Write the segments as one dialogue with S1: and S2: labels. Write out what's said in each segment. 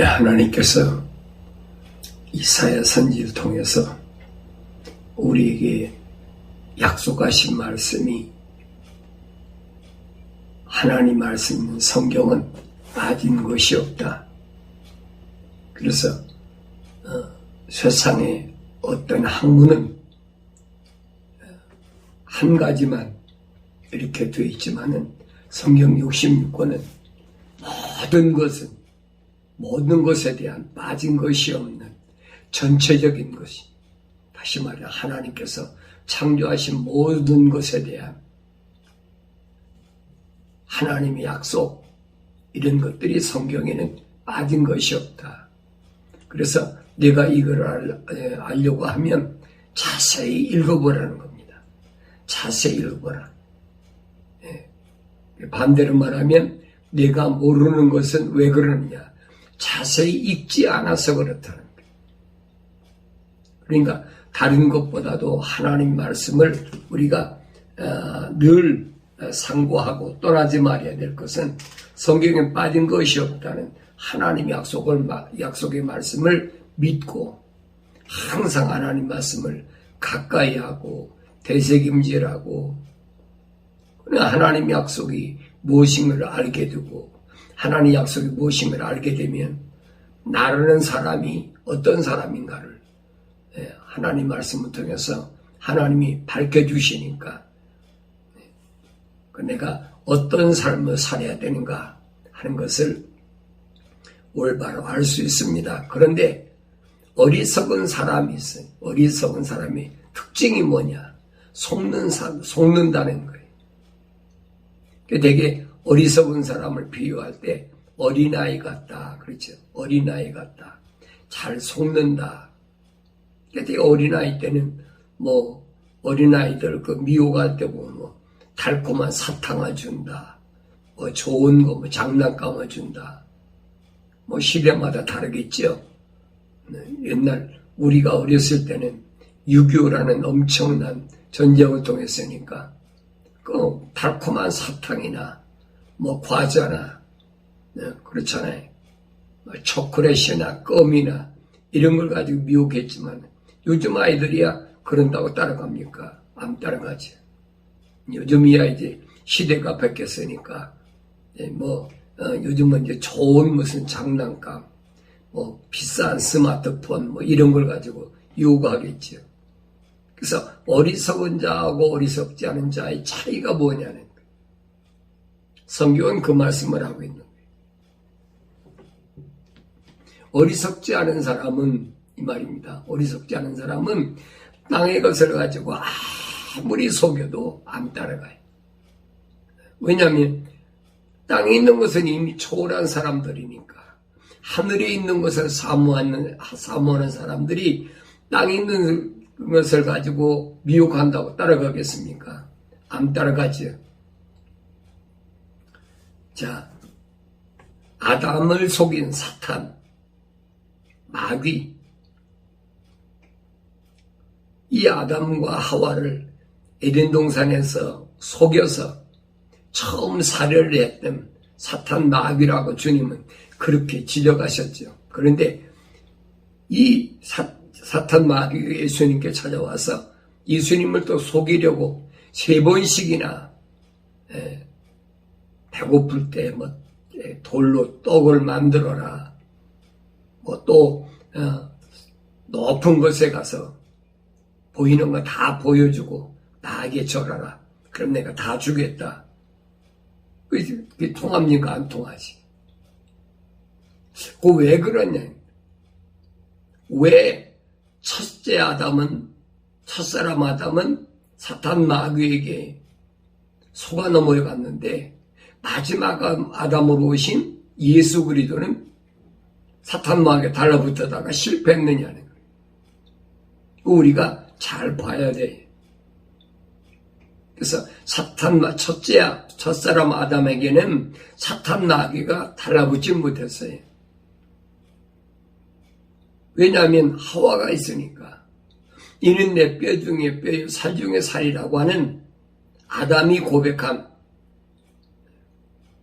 S1: 하나님께서 이사야 선지를 통해서 우리에게 약속하신 말씀이 하나님 말씀 성경은 빠진 것이 없다. 그래서 세상에 어떤 학문은 한 가지만 이렇게 되어 있지만은 성경 66권은 모든 것에 대한 빠진 것이 없는 전체적인 것이, 다시 말해 하나님께서 창조하신 모든 것에 대한 하나님의 약속, 이런 것들이 성경에는 빠진 것이 없다. 그래서 내가 이걸 알려고 하면 자세히 읽어보라는 겁니다. 자세히 읽어보라. 반대로 말하면 내가 모르는 것은 왜 그러느냐, 자세히 읽지 않아서 그렇다는 거예요. 그러니까 다른 것보다도 하나님 말씀을 우리가 늘 상고하고 떠나지 말아야 될 것은 성경에 빠진 것이 없다는 하나님 약속의 말씀을 믿고 항상 하나님 말씀을 가까이 하고 되새김질하고, 하나님 약속이 무엇인가를 알게 되고 하나님 약속이 무엇인가를 알게 되면 나라는 사람이 어떤 사람인가를 하나님 말씀을 통해서 하나님이 밝혀주시니까 내가 어떤 삶을 살아야 되는가 하는 것을 올바로 알 수 있습니다. 그런데 어리석은 사람이 있어요. 어리석은 사람의 특징이 뭐냐? 속는다는 거예요. 되게 어리석은 사람을 비유할 때 어린아이 같다, 그렇죠? 어린아이 같다. 잘 속는다. 되게 어린아이 때는 어린아이들 미혹할 때 보면 달콤한 사탕을 준다. 좋은 거, 장난감을 준다. 시대마다 다르겠죠? 옛날 우리가 어렸을 때는 6.25라는 엄청난 전쟁을 통했으니까 달콤한 사탕이나 과자나 그렇잖아요. 초콜릿이나 껌이나 이런 걸 가지고 미혹했지만 요즘 아이들이야 그런다고 따라갑니까? 안 따라가지. 요즘이야 이제 시대가 바뀌었으니까 요즘은 이제 좋은 무슨 장난감, 비싼 스마트폰 이런 걸 가지고 요구하겠죠. 그래서 어리석은 자하고 어리석지 않은 자의 차이가 뭐냐는 거예요. 성경은 그 말씀을 하고 있는 거예요. 어리석지 않은 사람은, 이 말입니다. 어리석지 않은 사람은 땅의 것을 가지고 아무리 속여도 안 따라가요. 왜냐하면 땅에 있는 것은 이미 초월한 사람들이니까. 하늘에 있는 것을 사모하는 사람들이 땅에 있는 것을 가지고 미혹한다고 따라가겠습니까? 안 따라가죠. 자, 아담을 속인 사탄, 마귀, 이 아담과 하와를 에덴 동산에서 속여서 처음 살해를 했던 사탄 마귀라고 주님은 그렇게 지적하셨죠. 그런데 이 사탄 마귀가 예수님께 찾아와서 예수님을 또 속이려고 3번씩이나 배고플 때 돌로 떡을 만들어라, 또 높은 곳에 가서 보이는 거 다 보여주고 나에게 절하라, 그럼 내가 다 주겠다. 그게 통합니까? 안 통하지. 왜 그러냐? 왜 첫사람 아담은 사탄 마귀에게 속아 넘어갔는데 마지막 아담으로 오신 예수 그리스도는 사탄 마귀에 달라붙다가 실패했느냐는 거예요. 우리가 잘 봐야 돼. 그래서 첫사람 아담에게는 사탄 마귀가 달라붙지 못했어요. 왜냐하면 하와가 있으니까. 이는 내 뼈 중에 뼈요 살 중에 살이라고 하는 아담이 고백한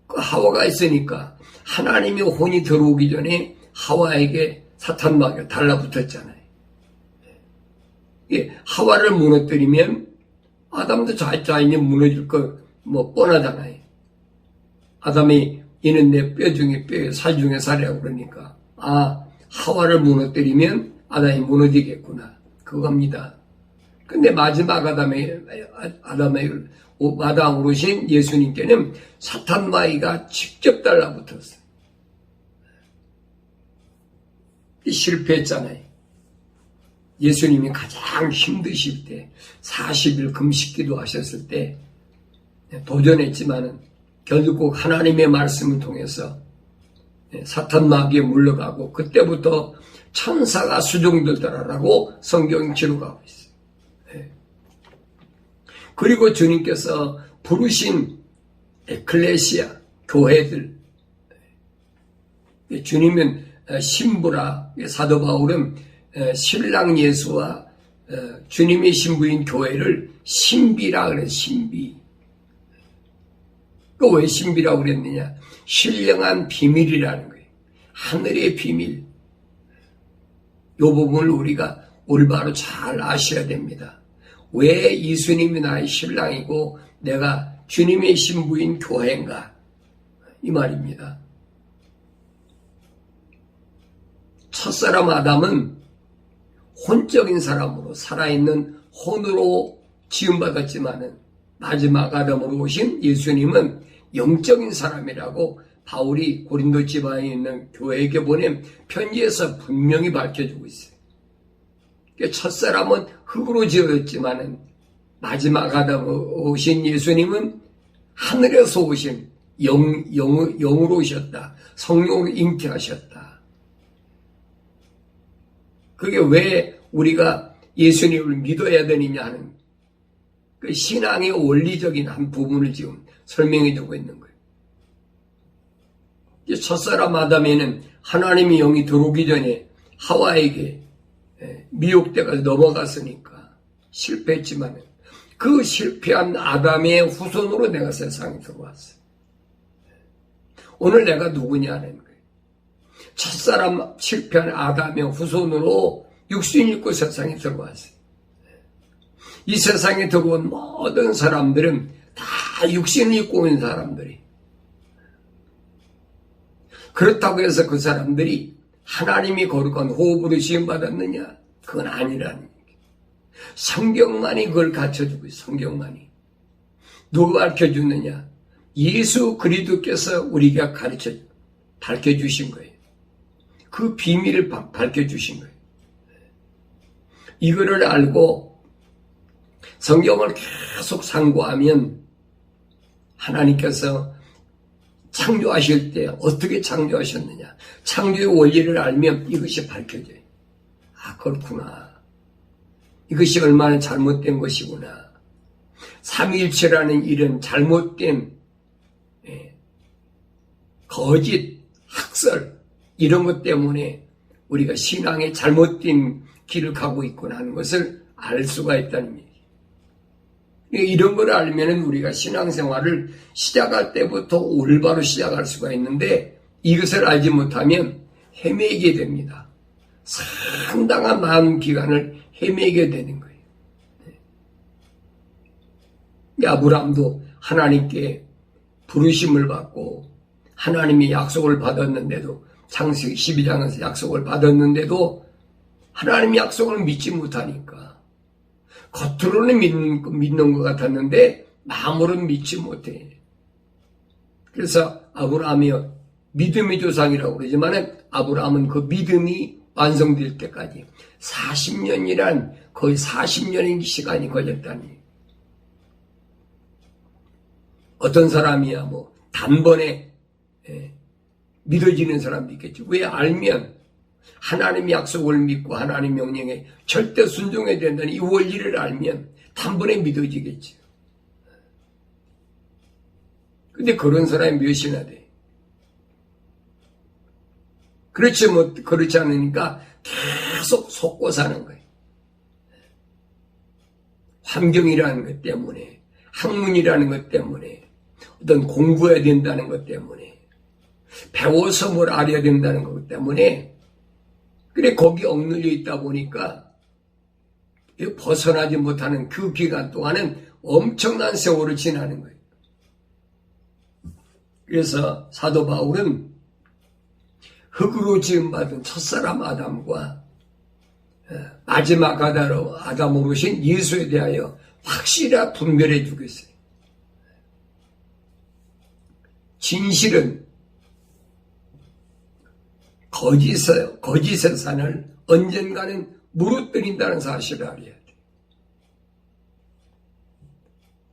S1: 그 하와가 있으니까 하나님의 혼이 들어오기 전에 하와에게 사탄 마귀가 달라붙었잖아요. 하와를 무너뜨리면 아담도 자연히 무너질 거 뭐 뻔하잖아요. 아담이 이는 내 뼈 중에 뼈, 살 중에 살이라고 그러니까 하와를 무너뜨리면 아담이 무너지겠구나 그겁니다. 근데 마지막 마당으로 오신 예수님께는 사탄 마귀가 직접 달라붙었어요. 실패했잖아요. 예수님이 가장 힘드실 때 40일 금식기도 하셨을 때 도전했지만은 결국 하나님의 말씀을 통해서 사탄 마귀에 물러가고 그때부터 천사가 수종들더라라고 성경이 기록하고 있어요. 그리고 주님께서 부르신 에클레시아 교회들, 주님은 신부라, 사도 바울은 신랑 예수와 주님의 신부인 교회를 신비라 그래요. 신비. 왜 신비라고 그랬느냐? 신령한 비밀이라는 거예요. 하늘의 비밀. 이 부분을 우리가 올바로 잘 아셔야 됩니다. 왜 예수님이 나의 신랑이고 내가 주님의 신부인 교회인가? 이 말입니다. 첫사람 아담은 혼적인 사람으로 살아있는 혼으로 지음받았지만은 마지막 아담으로 오신 예수님은 영적인 사람이라고 바울이 고린도 지방에 있는 교회에게 보낸 편지에서 분명히 밝혀주고 있어요. 첫사람은 흙으로 지어졌지만은 마지막 아담으로 오신 예수님은 하늘에서 오신 영으로 오셨다. 성령으로 잉태하셨다. 그게 왜 우리가 예수님을 믿어야 되느냐 하는 그 신앙의 원리적인 한 부분을 지금 설명해 주고 있는 거예요. 첫사람 아담에는 하나님의 영이 들어오기 전에 하와에게 미혹돼서 넘어갔으니까 실패했지만 그 실패한 아담의 후손으로 내가 세상에 들어왔어요. 오늘 내가 누구냐는 거예요. 첫사람 실패한 아담의 후손으로 육신을 입고 세상에 들어왔어요. 이 세상에 들어온 모든 사람들은 다 육신을 입고 온 사람들이. 그렇다고 해서 그 사람들이 하나님이 거룩한 호흡으로 지음받았느냐? 그건 아니라는 얘기예요. 성경만이 그걸 갖춰주고 있어요. 성경만이. 누가 밝혀주느냐? 예수 그리스도께서 우리가 밝혀주신 거예요. 그 비밀을 밝혀주신 거예요. 이거를 알고 성경을 계속 상고하면 하나님께서 창조하실 때 어떻게 창조하셨느냐. 창조의 원리를 알면 이것이 밝혀져요. 그렇구나. 이것이 얼마나 잘못된 것이구나. 삼위일체라는 이런 잘못된 거짓, 학설 이런 것 때문에 우리가 신앙의 잘못된 길을 가고 있구나 하는 것을 알 수가 있다는 얘기예요. 이런 걸 알면 우리가 신앙생활을 시작할 때부터 올바로 시작할 수가 있는데 이것을 알지 못하면 헤매게 됩니다. 상당한 많은 기간을 헤매게 되는 거예요. 아브라함도 하나님께 부르심을 받고 하나님의 약속을 받았는데도 창세기 12장에서 약속을 받았는데도 하나님의 약속을 믿지 못하니까 겉으로는 믿는 것 같았는데 마음으로는 믿지 못해. 그래서 아브라함이 믿음의 조상이라고 그러지만 아브라함은 그 믿음이 완성될 때까지 40년이란 거의 40년의 시간이 걸렸다니. 어떤 사람이야 단번에 믿어지는 사람도 있겠죠. 왜? 알면 하나님의 약속을 믿고 하나님 명령에 절대 순종해야 된다는 이 원리를 알면 단번에 믿어지겠죠. 근데 그런 사람이 몇이나 돼. 그렇지 않으니까 계속 속고 사는 거예요. 환경이라는 것 때문에, 학문이라는 것 때문에, 어떤 공부해야 된다는 것 때문에, 배워서 뭘 알아야 된다는 것 때문에 그래 거기 억눌려 있다 보니까 벗어나지 못하는 그 기간 동안은 엄청난 세월을 지나는 거예요. 그래서 사도 바울은 흙으로 지음받은 첫사람 아담과 마지막 아담으로 오신 예수에 대하여 확실히 분별해 주고 있어요. 진실은 거짓의 산을 언젠가는 무너뜨린다는 사실을 알아야 돼.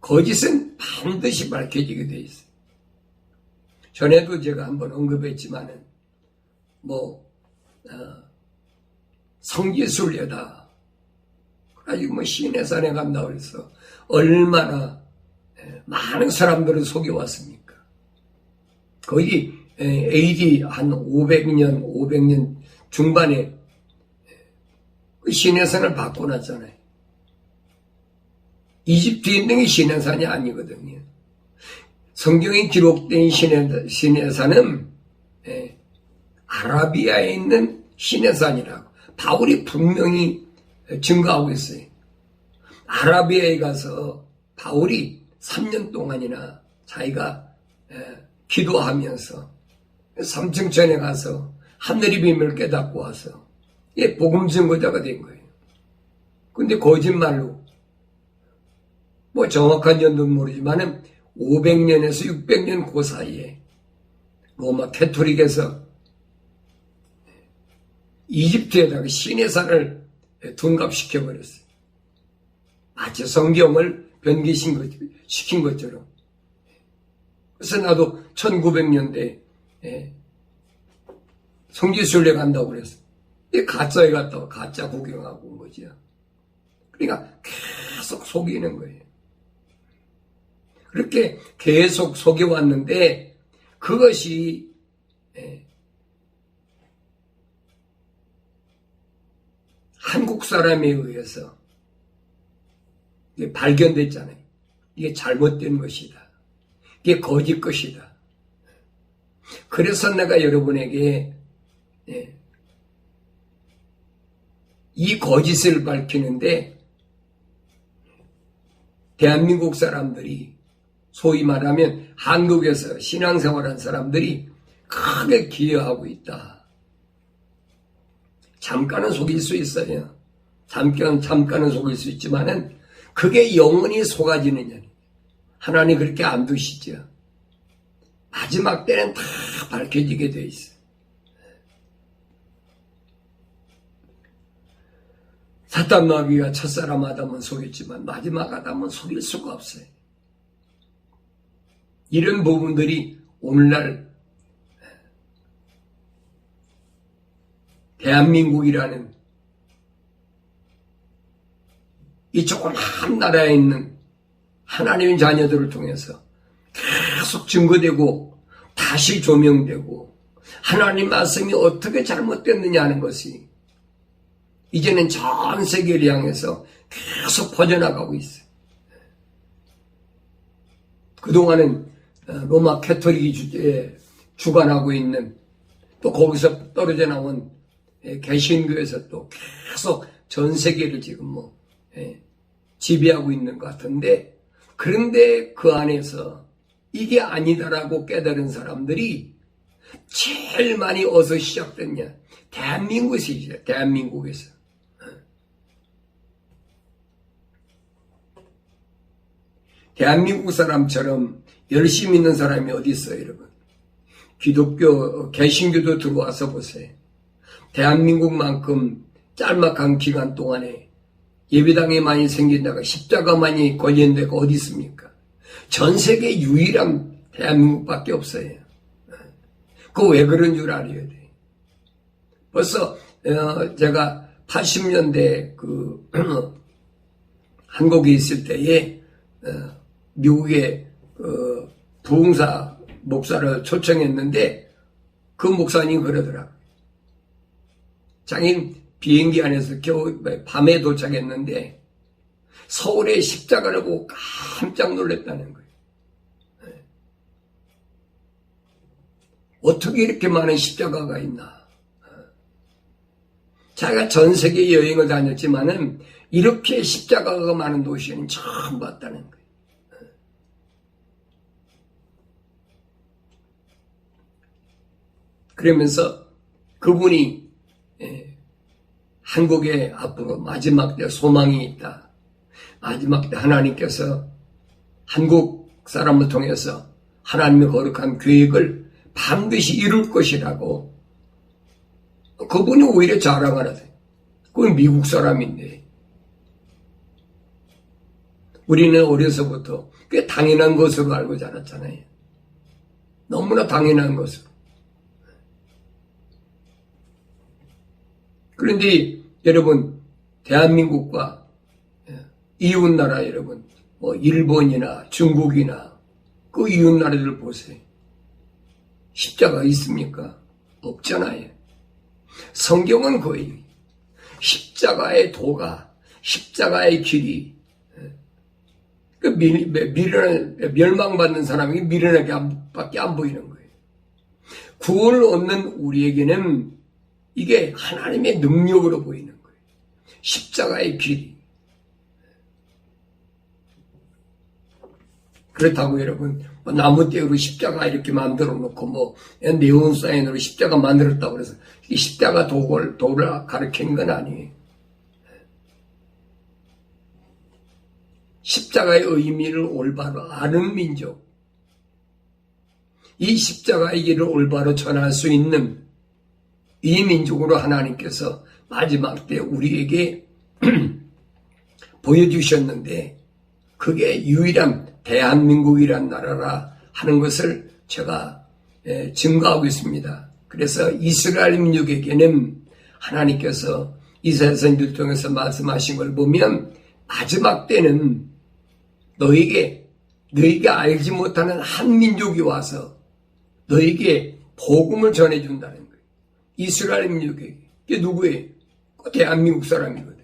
S1: 거짓은 반드시 밝혀지게 돼 있어요. 전에도 제가 한번 언급했지만은 성지순례다. 그래가지고 시내산에 간다 그래서 얼마나 많은 사람들을 속여왔습니까? 거의 AD 한 500년 중반에 그 시내산을 바꿔놨잖아요. 이집트에 있는 게 시내산이 아니거든요. 성경에 기록된 시내산은 아라비아에 있는 시내산이라고 바울이 분명히 증거하고 있어요. 아라비아에 가서 바울이 3년 동안이나 자기가 기도하면서 삼층천에 가서 하늘의 비밀을 깨닫고 와서 복음 증거자가 된 거예요. 근데 거짓말로 정확한 연도는 모르지만은 500년에서 600년 그 사이에 로마 캐토릭에서 이집트에다가 시내산을 둔갑시켜버렸어요. 마치 성경을 변개시킨 것처럼. 그래서 나도 1900년대 성지순례 간다고 그랬어. 가짜에 갔다가 가짜 구경하고 온 거지요. 그러니까 계속 속이는 거예요. 그렇게 계속 속여왔는데 그것이 한국 사람에 의해서 이게 발견됐잖아요. 이게 잘못된 것이다. 이게 거짓 것이다. 그래서 내가 여러분에게 이 거짓을 밝히는데 대한민국 사람들이 소위 말하면 한국에서 신앙생활한 사람들이 크게 기여하고 있다. 잠깐은 속일 수 있어요. 잠깐은 속일 수 있지만은 그게 영원히 속아지느냐. 하나님 그렇게 안 두시죠. 마지막 때는 다 밝혀지게 돼 있어요. 사탄 마귀가 첫사람 아담은 속였지만 마지막 아담은 속일 수가 없어요. 이런 부분들이 오늘날 대한민국이라는 이 조그만 나라에 있는 하나님의 자녀들을 통해서 계속 증거되고 다시 조명되고 하나님 말씀이 어떻게 잘못됐느냐 하는 것이 이제는 전 세계를 향해서 계속 퍼져나가고 있어요. 그동안은 로마 캐토릭이 주관하고 있는 또 거기서 떨어져 나온 개신교에서 또 계속 전 세계를 지금 지배하고 있는 것 같은데 그런데 그 안에서 이게 아니다라고 깨달은 사람들이 제일 많이 어디서 시작됐냐? 대한민국에서. 대한민국에서. 대한민국 사람처럼 열심히 있는 사람이 어디 있어요, 여러분? 기독교, 개신교도 들어와서 보세요. 대한민국만큼 짤막한 기간 동안에 예배당이 많이 생긴 데가 십자가만이 걸린 데가 어디 있습니까? 전 세계 유일한 대한민국밖에 없어요. 그거 왜 그런 줄 알아야 돼. 벌써 제가 80년대 한국에 있을 때에 미국의 부흥사 목사를 초청했는데 그 목사님 그러더라. 자기는 비행기 안에서 밤에 도착했는데 서울에 십자가를 보고 깜짝 놀랐다는 거예요. 어떻게 이렇게 많은 십자가가 있나. 자기가 전 세계 여행을 다녔지만은 이렇게 십자가가 많은 도시에는 처음 봤다는 거예요. 그러면서 그분이 한국에 앞으로 마지막 때 소망이 있다. 마지막 때 하나님께서 한국 사람을 통해서 하나님의 거룩한 계획을 반드시 이룰 것이라고 그분이 오히려 자랑하라대. 그건 미국 사람인데 우리는 어려서부터 그게 당연한 것으로 알고 자랐잖아요. 너무나 당연한 것으로. 그런데 여러분 대한민국과 이웃나라 여러분 뭐 일본이나 중국이나 그 이웃나라들 보세요. 십자가 있습니까? 없잖아요. 성경은 거의 십자가의 도가 십자가의 길이 멸망받는 사람이 미련하게 밖에 안 보이는 거예요. 구원을 얻는 우리에게는 이게 하나님의 능력으로 보이는 거예요. 십자가의 길이. 그렇다고 여러분 나무떼우로 십자가 이렇게 만들어 놓고 네온 사인으로 십자가 만들었다고 그래서 이 십자가 도를 가르치는 건 아니에요. 십자가의 의미를 올바로 아는 민족, 이 십자가의 길을 올바로 전할 수 있는 이 민족으로 하나님께서 마지막 때 우리에게 보여주셨는데 그게 유일한 대한민국이란 나라라 하는 것을 제가 증거하고 있습니다. 그래서 이스라엘 민족에게는 하나님께서 이사야 선지를 통해서 말씀하신 걸 보면 마지막 때는 너희가 알지 못하는 한 민족이 와서 너희에게 복음을 전해준다는 거예요. 이스라엘 민족에게. 그게 누구예요? 그 대한민국 사람이거든요.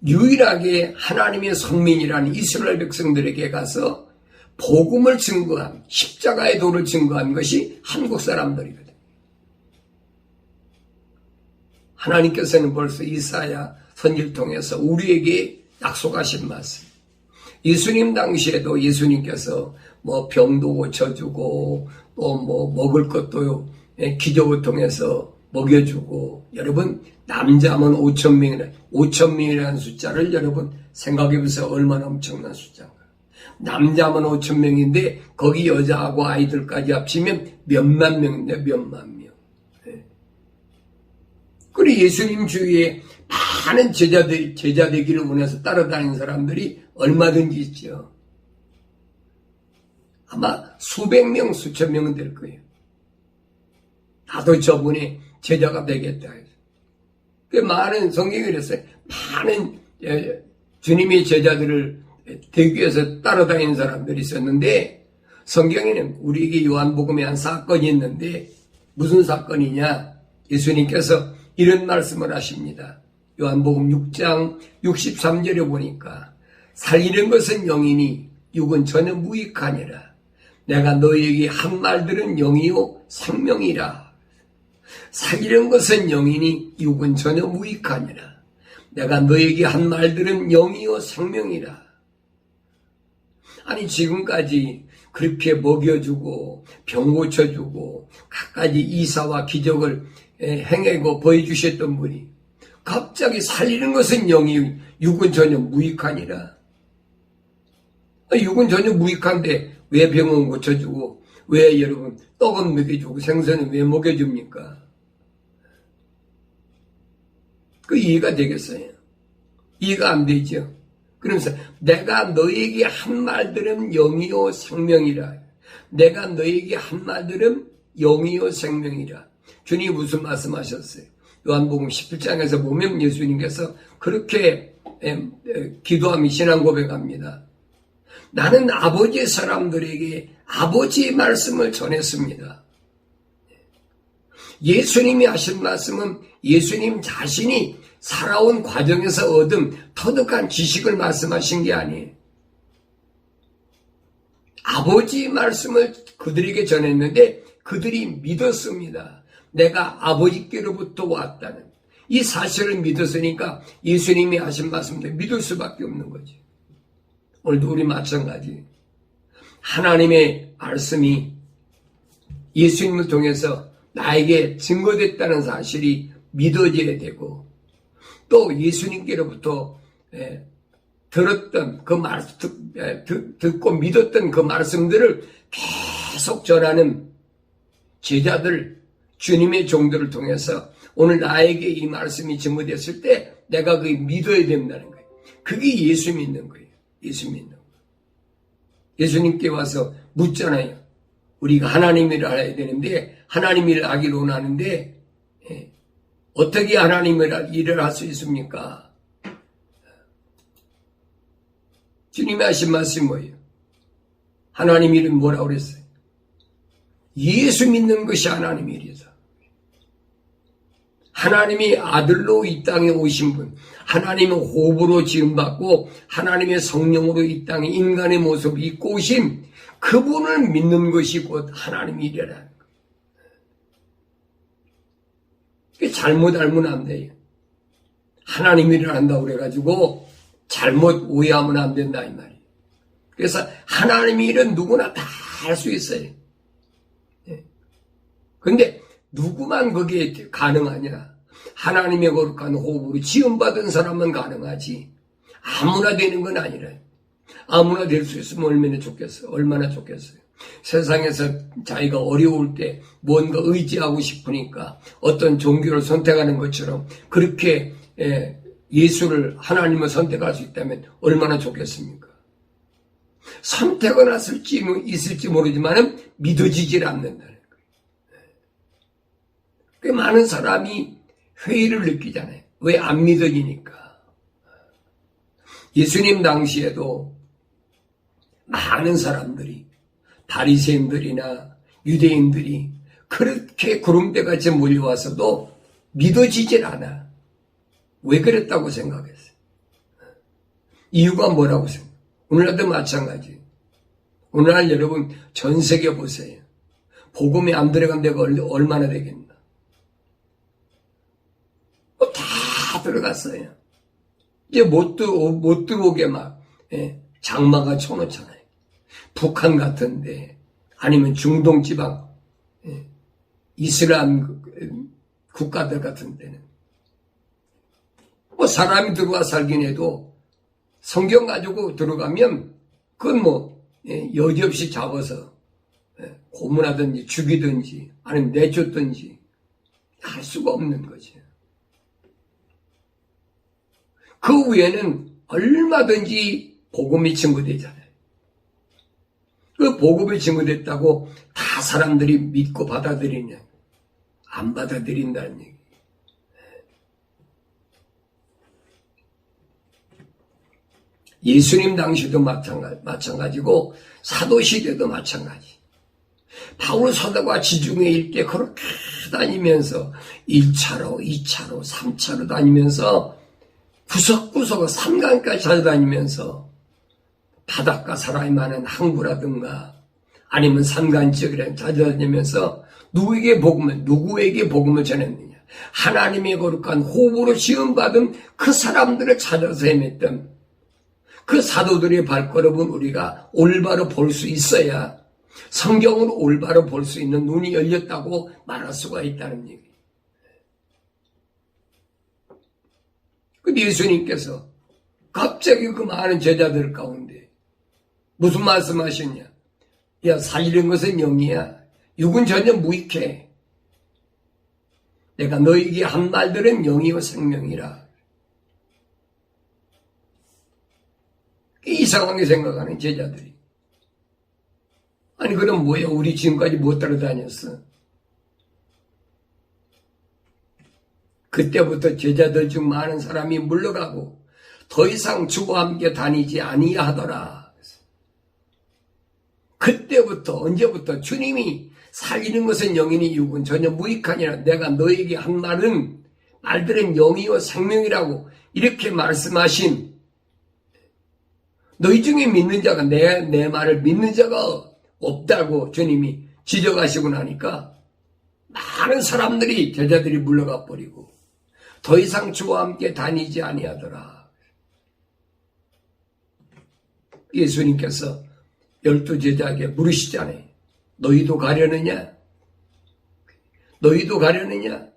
S1: 유일하게 하나님의 선민이라는 이스라엘 백성들에게 가서 복음을 증거한, 십자가의 도를 증거한 것이 한국 사람들이거든요. 하나님께서는 벌써 이사야 선지를 통해서 우리에게 약속하신 말씀. 예수님 당시에도 예수님께서 병도 고쳐주고 또 먹을 것도 기적을 통해서 먹여주고, 여러분 남자면 5,000명이라는 숫자를 여러분 생각해 보세요. 얼마나 엄청난 숫자인가. 남자면 5,000명인데 거기 여자하고 아이들까지 합치면 몇만 명인데 몇만 명. 그리고 예수님 주위에 많은 제자 되기를 원해서 따라다니는 사람들이 얼마든지 있죠. 아마 수백 명, 수천 명은 될 거예요. 나도 저분이 제자가 되겠다. 그 많은 성경이 그랬어요. 많은 주님의 제자들을 되기 위해서 따라다니는 사람들이 있었는데, 성경에는 우리에게 요한복음에 한 사건이 있는데 무슨 사건이냐? 예수님께서 이런 말씀을 하십니다. 요한복음 6장 63절에 보니까 살리는 것은 영이니 육은 전혀 무익하니라. 내가 너희에게 한 말들은 영이요 생명이라. 살리는 것은 영이니 육은 전혀 무익하니라. 내가 너희에게 한 말들은 영이요 생명이라. 아니 지금까지 그렇게 먹여주고 병 고쳐주고 갖가지 이사와 기적을 행하고 보여주셨던 분이 갑자기 살리는 것은 영이 육은 전혀 무익하니라. 육은 전혀 무익한데 왜 병은 고쳐주고 왜 여러분 떡은 먹여주고 생선은 왜 먹여줍니까? 그 이해가 되겠어요? 이해가 안 되죠? 그러면서 내가 너에게 한 말들은 영이요 생명이라. 내가 너에게 한 말들은 영이요 생명이라. 주님이 무슨 말씀하셨어요? 요한복음 17장에서 보면 예수님께서 그렇게 기도하며 신앙 고백합니다. 나는 아버지의 사람들에게 아버지의 말씀을 전했습니다. 예수님이 하신 말씀은 예수님 자신이 살아온 과정에서 얻은 터득한 지식을 말씀하신 게 아니에요. 아버지의 말씀을 그들에게 전했는데 그들이 믿었습니다. 내가 아버지께로부터 왔다는 이 사실을 믿었으니까 예수님이 하신 말씀도 믿을 수밖에 없는 거지. 오늘도 우리 마찬가지. 하나님의 말씀이 예수님을 통해서 나에게 증거됐다는 사실이 믿어져야 되고, 또 예수님께로부터 들었던 그 듣고 믿었던 그 말씀들을 계속 전하는 제자들, 주님의 종들을 통해서 오늘 나에게 이 말씀이 증거됐을 때 내가 그걸 믿어야 된다는 거예요. 그게 예수 믿는 거예요. 예수 믿는 거예요. 예수님께 와서 묻잖아요. 우리가 하나님을 알아야 되는데, 하나님을 알기를 원하는데 어떻게 하나님을 일을 할 수 있습니까? 주님이 하신 말씀이 뭐예요? 하나님 일은 뭐라고 그랬어요? 예수 믿는 것이 하나님 일이다. 하나님이 아들로 이 땅에 오신 분, 하나님의 호흡으로 지음받고 하나님의 성령으로 이 땅에 인간의 모습을 입고 오신 그분을 믿는 것이 곧 하나님 일이라는 거예요. 잘못 알면 안 돼요. 하나님 일을 한다고 그래가지고 잘못 오해하면 안 된다 이 말이에요. 그래서 하나님 일은 누구나 다 할 수 있어요. 그런데 누구만 거기에 가능하냐? 하나님의 거룩한 호흡으로 지음받은 사람은 가능하지. 아무나 되는 건 아니라요. 아무나 될 수 있으면 얼마나 좋겠어요. 얼마나 좋겠어요. 세상에서 자기가 어려울 때 뭔가 의지하고 싶으니까 어떤 종교를 선택하는 것처럼 그렇게 예수를, 하나님을 선택할 수 있다면 얼마나 좋겠습니까? 선택은 있을지 모르지만 믿어지질 않는다는 거예요. 꽤 많은 사람이 회의를 느끼잖아요. 왜 안 믿어지니까. 예수님 당시에도 많은 사람들이, 바리새인들이나 유대인들이 그렇게 구름대같이 몰려와서도 믿어지질 않아. 왜 그랬다고 생각했어요? 이유가 뭐라고 생각해요? 오늘날도 마찬가지. 오늘날 여러분 전 세계 보세요. 복음이 안 들어간 데가 얼마나 되겠나. 다 들어갔어요. 이제 못 들어오게 막 장마가 쳐놓잖아요. 북한 같은데, 아니면 중동 지방, 이슬람 국가들 같은 데는 뭐 사람이 들어와 살긴 해도 성경 가지고 들어가면 그건 여지없이 잡아서 고문하든지 죽이든지 아니면 내쫓든지 할 수가 없는 거죠. 그 위에는 얼마든지 복음이 증거되잖아요. 그 복음이 증거됐다고 다 사람들이 믿고 받아들이냐? 안 받아들인다는 얘기. 예수님 당시도 마찬가지고 사도시대도 마찬가지. 바울 사도가 지중해 일대 그렇게 다니면서 1차로, 2차로, 3차로 다니면서 구석구석 산강까지 찾아다니면서 바닷가 사람이 많은 항구라든가 아니면 산간 지역이라 찾아다니면서 누구에게 복음을 전했느냐? 하나님의 거룩한 호흡으로 지음받은 그 사람들을 찾아서 헤맸던 그 사도들의 발걸음은 우리가 올바로 볼 수 있어야 성경으로 올바로 볼 수 있는 눈이 열렸다고 말할 수가 있다는 얘기. 근데 예수님께서 갑자기 그 많은 제자들 가운데 무슨 말씀하셨냐? 야, 살리는 것은 영이야. 육은 전혀 무익해. 내가 너에게 한 말들은 영이요 생명이라. 이상하게 생각하는 제자들이. 아니 그럼 뭐야? 우리 지금까지 못 따라다녔어. 그때부터 제자들 중 많은 사람이 물러가고 더 이상 주와 함께 다니지 아니하더라. 그때부터 언제부터 주님이 살리는 것은 영이니 육은 전혀 무익하니라. 내가 너에게 한 말들은 영이요 생명이라고 이렇게 말씀하신 너희 중에 믿는 자가 내 말을 믿는 자가 없다고 주님이 지적하시고 나니까 많은 사람들이 제자들이 물러가 버리고 더 이상 주와 함께 다니지 아니하더라. 예수님께서 12 제자에게 물으시잖아요. 너희도 가려느냐? 너희도 가려느냐?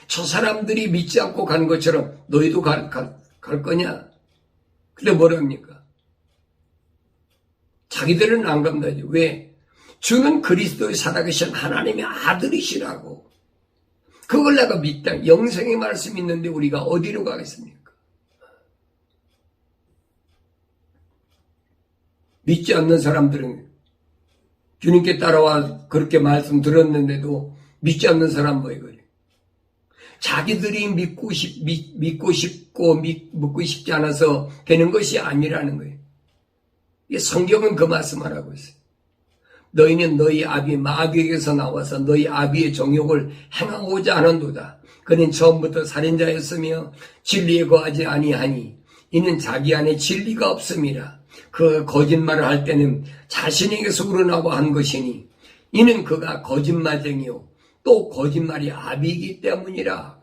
S1: 저 사람들이 믿지 않고 간 것처럼 너희도 갈 거냐? 근데 뭐랍니까? 자기들은 안 간다지. 왜? 주는 그리스도의 살아계신 하나님의 아들이시라고. 그걸 내가 믿다. 영생의 말씀이 있는데 우리가 어디로 가겠습니까? 믿지 않는 사람들은 주님께 따라와 그렇게 말씀 들었는데도 믿지 않는 사람 뭐예요? 자기들이 믿고 싶고 믿고 싶지 않아서 되는 것이 아니라는 거예요. 성경은 그 말씀을 하고 있어요. 너희는 너희 아비 마귀에게서 나와서 너희 아비의 정욕을 행하고자 하는도다. 그는 처음부터 살인자였으며 진리에 거하지 아니하니 이는 자기 안에 진리가 없음이라. 그 거짓말을 할 때는 자신에게서 우러나고 한 것이니 이는 그가 거짓말쟁이요 또 거짓말이 아비이기 때문이라.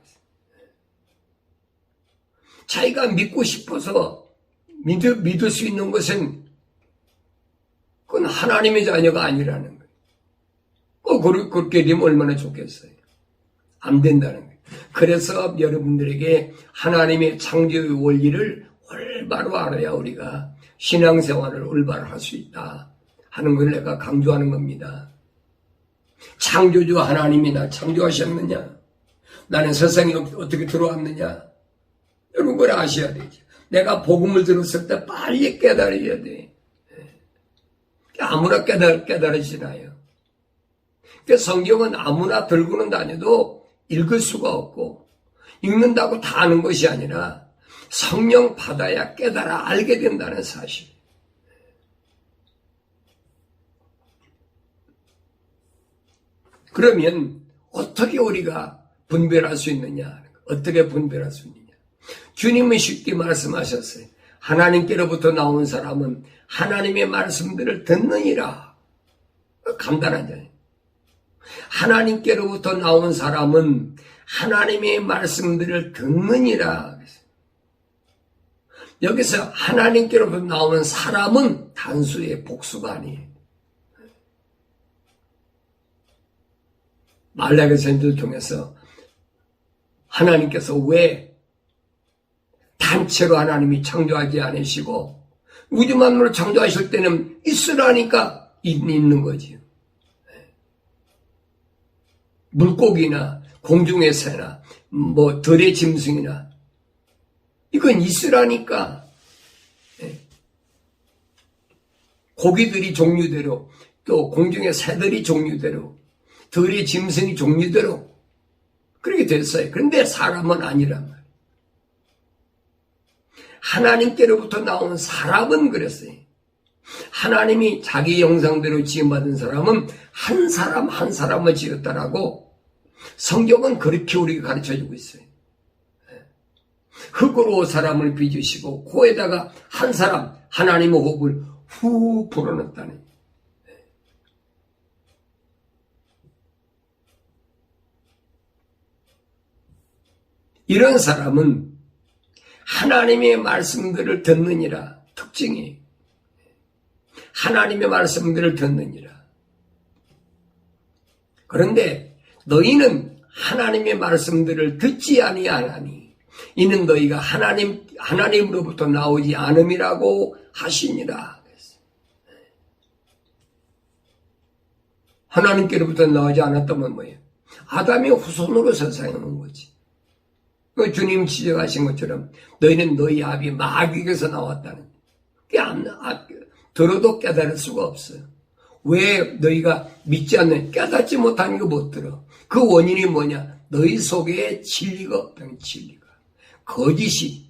S1: 자기가 믿고 싶어서 믿을 수 있는 것은 그건 하나님의 자녀가 아니라는 거예요. 그렇게 되면 얼마나 좋겠어요. 안 된다는 거예요. 그래서 여러분들에게 하나님의 창조의 원리를 올바로 알아야 우리가 신앙생활을 올바로 할 수 있다 하는 걸 내가 강조하는 겁니다. 창조주 하나님이 나 창조하셨느냐? 나는 세상에 어떻게 들어왔느냐? 여러분 그걸 아셔야 되죠. 내가 복음을 들었을 때 빨리 깨달아야 돼. 아무나 깨달아지나요? 성경은 아무나 들고는 다녀도 읽을 수가 없고 읽는다고 다 아는 것이 아니라 성령 받아야 깨달아 알게 된다는 사실. 그러면 어떻게 우리가 분별할 수 있느냐? 어떻게 분별할 수 있느냐? 주님은 쉽게 말씀하셨어요. 하나님께로부터 나온 사람은 하나님의 말씀들을 듣느니라. 간단하잖아요. 하나님께로부터 나온 사람은 하나님의 말씀들을 듣느니라. 여기서 하나님께로부터 나오는 사람은 단수의 복수가 아니에요. 말라기 선지를 통해서 하나님께서 왜 단체로 하나님이 창조하지 않으시고 우주 만물을 창조하실 때는 있으라니까 있는 거지요. 물고기나 공중의 새나 들의 짐승이나 이건 있으라니까. 고기들이 종류대로 또 공중의 새들이 종류대로 들의 짐승이 종류대로 그렇게 됐어요. 그런데 사람은 아니란 말이에요. 하나님께로부터 나온 사람은 그랬어요. 하나님이 자기 형상대로 지음받은 사람은 한 사람 한 사람을 지었다라고 성경은 그렇게 우리가 가르쳐주고 있어요. 흙으로 사람을 빚으시고 코에다가 한 사람 하나님의 호흡을 후 불어넣었다는. 이런 사람은 하나님의 말씀들을 듣느니라. 특징이 하나님의 말씀들을 듣느니라. 그런데 너희는 하나님의 말씀들을 듣지 아니하나니 이는 너희가 하나님으로부터 나오지 않음이라고 하시니라. 하나님께로부터 나오지 않았다면 뭐예요? 아담의 후손으로 세상에 온 거지. 주님 지적하신 것처럼 너희는 너희 아비 마귀에게서 나왔다는. 들어도 깨달을 수가 없어요. 왜 너희가 믿지 않는, 깨닫지 못하는 거 못 들어. 그 원인이 뭐냐? 너희 속에 진리가 없다는. 진리가. 거짓이.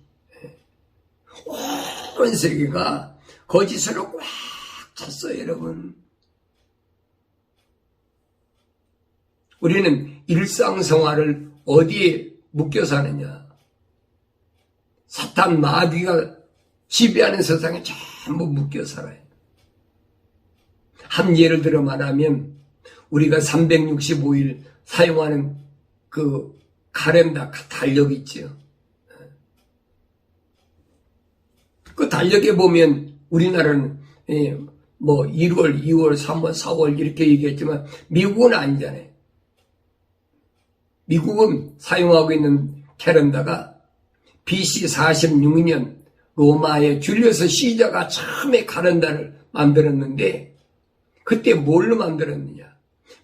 S1: 온 세계가 거짓으로 꽉 찼어요, 여러분. 우리는 일상생활을 어디에 묶여 사느냐? 사탄 마귀가 지배하는 세상에 전부 묶여 살아요. 한 예를 들어 말하면 우리가 365일 사용하는 그 카렌다 달력 있지요. 그 달력에 보면 우리나라는 뭐 1월, 2월, 3월, 4월 이렇게 얘기했지만 미국은 아니잖아요. 미국은 사용하고 있는 캘린더가 BC 46년 로마의 줄리어스 시저가 처음에 캘린더를 만들었는데 그때 뭘로 만들었느냐?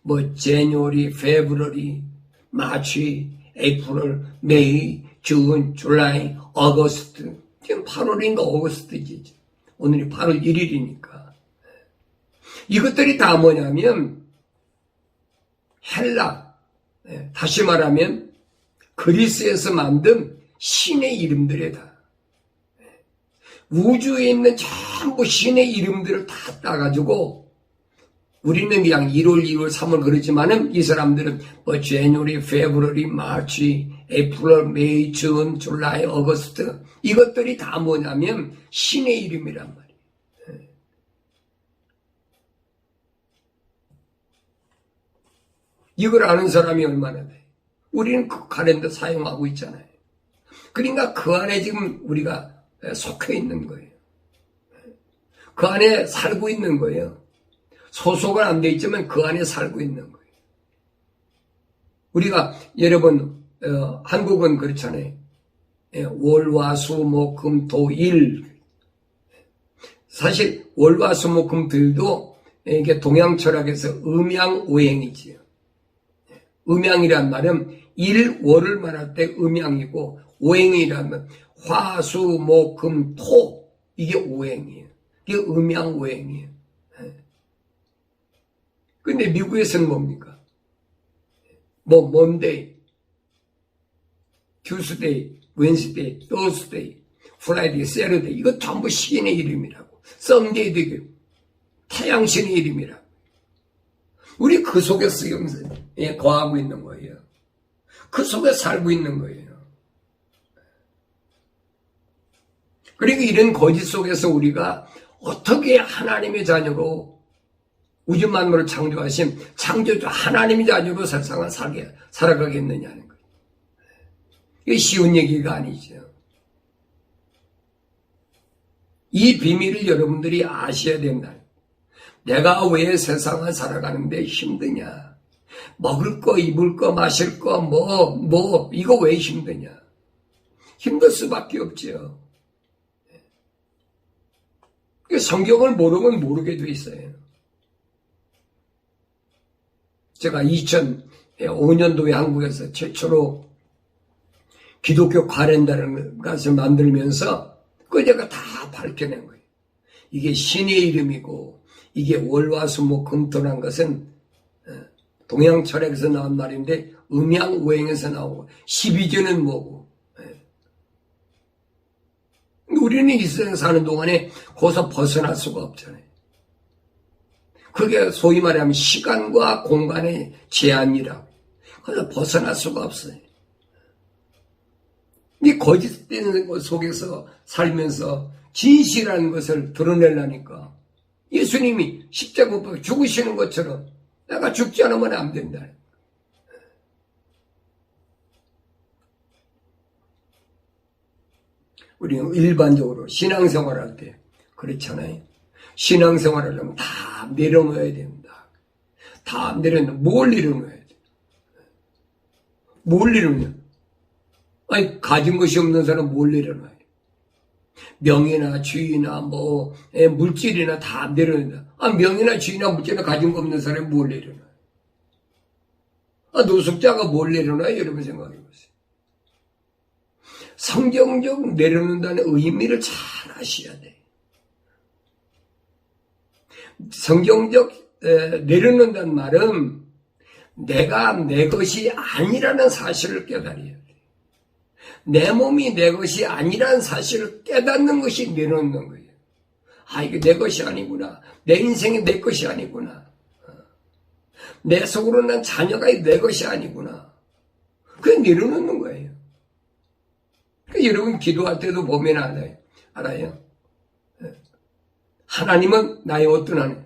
S1: 뭐 제뉴어리, 페브러리, 마치, 에이프릴, 메이, 준, 줄라이, 어거스트. 지금 8월인가 어거스트지. 오늘이 8월 1일이니까. 이것들이 다 뭐냐면 헬라, 다시 말하면 그리스에서 만든 신의 이름들이다. 우주에 있는 전부 신의 이름들을 다 따가지고 우리는 그냥 1월, 2월, 3월 그러지만은 이 사람들은 뭐 제뉴어리, 페브러리, 마치, 에이프릴, 메이, 준, 줄라이, 어거스트 이것들이 다 뭐냐면 신의 이름이란 말이에요. 이걸 아는 사람이 얼마나 돼? 우리는 그 카렌더 사용하고 있잖아요. 그러니까 그 안에 지금 우리가 속해 있는 거예요. 그 안에 살고 있는 거예요. 소속은 안 돼 있지만 그 안에 살고 있는 거예요. 우리가 여러분 한국은 그렇잖아요. 월, 화, 수, 목, 금, 토, 일. 사실 월, 화, 수, 목, 금, 들도 이게 동양 철학에서 음양 오행이지요. 음양이란 말은 일, 월을 말할 때 음양이고 오행이라면 화, 수, 목, 금, 토 이게 오행이에요. 이게 음양 오행이에요. 근데 미국에서는 뭡니까? 뭐 먼데이, 튜스데이, 웬스데이, 더스데이, 프라이데이, 세러데이 이거 전부 신의 이름이라고. 썬데이 되게 태양신의 이름이라고. 우리 그 속에서 거하고 있는 거예요. 그 속에 살고 있는 거예요. 그리고 이런 거짓 속에서 우리가 어떻게 하나님의 자녀로 우주 만물을 창조하신 창조주 하나님의 자녀로 세상을 살아가겠느냐는 거예요. 이게 쉬운 얘기가 아니죠. 이 비밀을 여러분들이 아셔야 된다. 내가 왜 세상을 살아가는데 힘드냐? 먹을 거, 입을 거, 마실 거, 이거 왜 힘드냐? 힘들 수밖에 없죠. 성경을 모르면 모르게 돼 있어요. 제가 2005년도에 한국에서 최초로 기독교 카렌다라는 것을 만들면서 그걸 제가 다 밝혀낸 거예요. 이게 신의 이름이고 이게 월화수목금토란 것은 동양 철학에서 나온 말인데 음양오행에서 나오고 12조는 뭐고 우리는 이 세상 사는 동안에 거기서 벗어날 수가 없잖아요. 그게 소위 말하면 시간과 공간의 제한이라고. 그래서 벗어날 수가 없어요. 이 거짓된 것 속에서 살면서 진실이라는 것을 드러내려니까 예수님이 십자가 못 박혀 죽으시는 것처럼 내가 죽지 않으면 안 된다. 우리는 일반적으로 신앙생활할 때 그렇잖아요. 신앙생활을 하려면 다 내려놓아야 된다. 다 내려놓으면 뭘 내려놓아야 돼? 뭘 내려놓냐? 아니 가진 것이 없는 사람은 뭘 내려놔야 돼? 명예나 주의나 물질이나 다 내려놓는다. 명예나 주의나 물질이나 가진 거 없는 사람이 뭘 내려놔요? 노숙자가 뭘 내려놔요? 여러분 생각해 보세요. 성경적 내려놓는다는 의미를 잘 아셔야 돼. 성경적 내려놓는다는 말은 내가 내 것이 아니라는 사실을 깨달아야 돼. 내 몸이 내 것이 아니라는 사실을 깨닫는 것이 내려놓는 거예요. 이게 내 것이 아니구나. 내 인생이 내 것이 아니구나. 내 속으로 난 자녀가 내 것이 아니구나. 그게 내려놓는 거예요. 여러분 기도할 때도 보면 알아요. 하나님은 나의 어떤 하나님.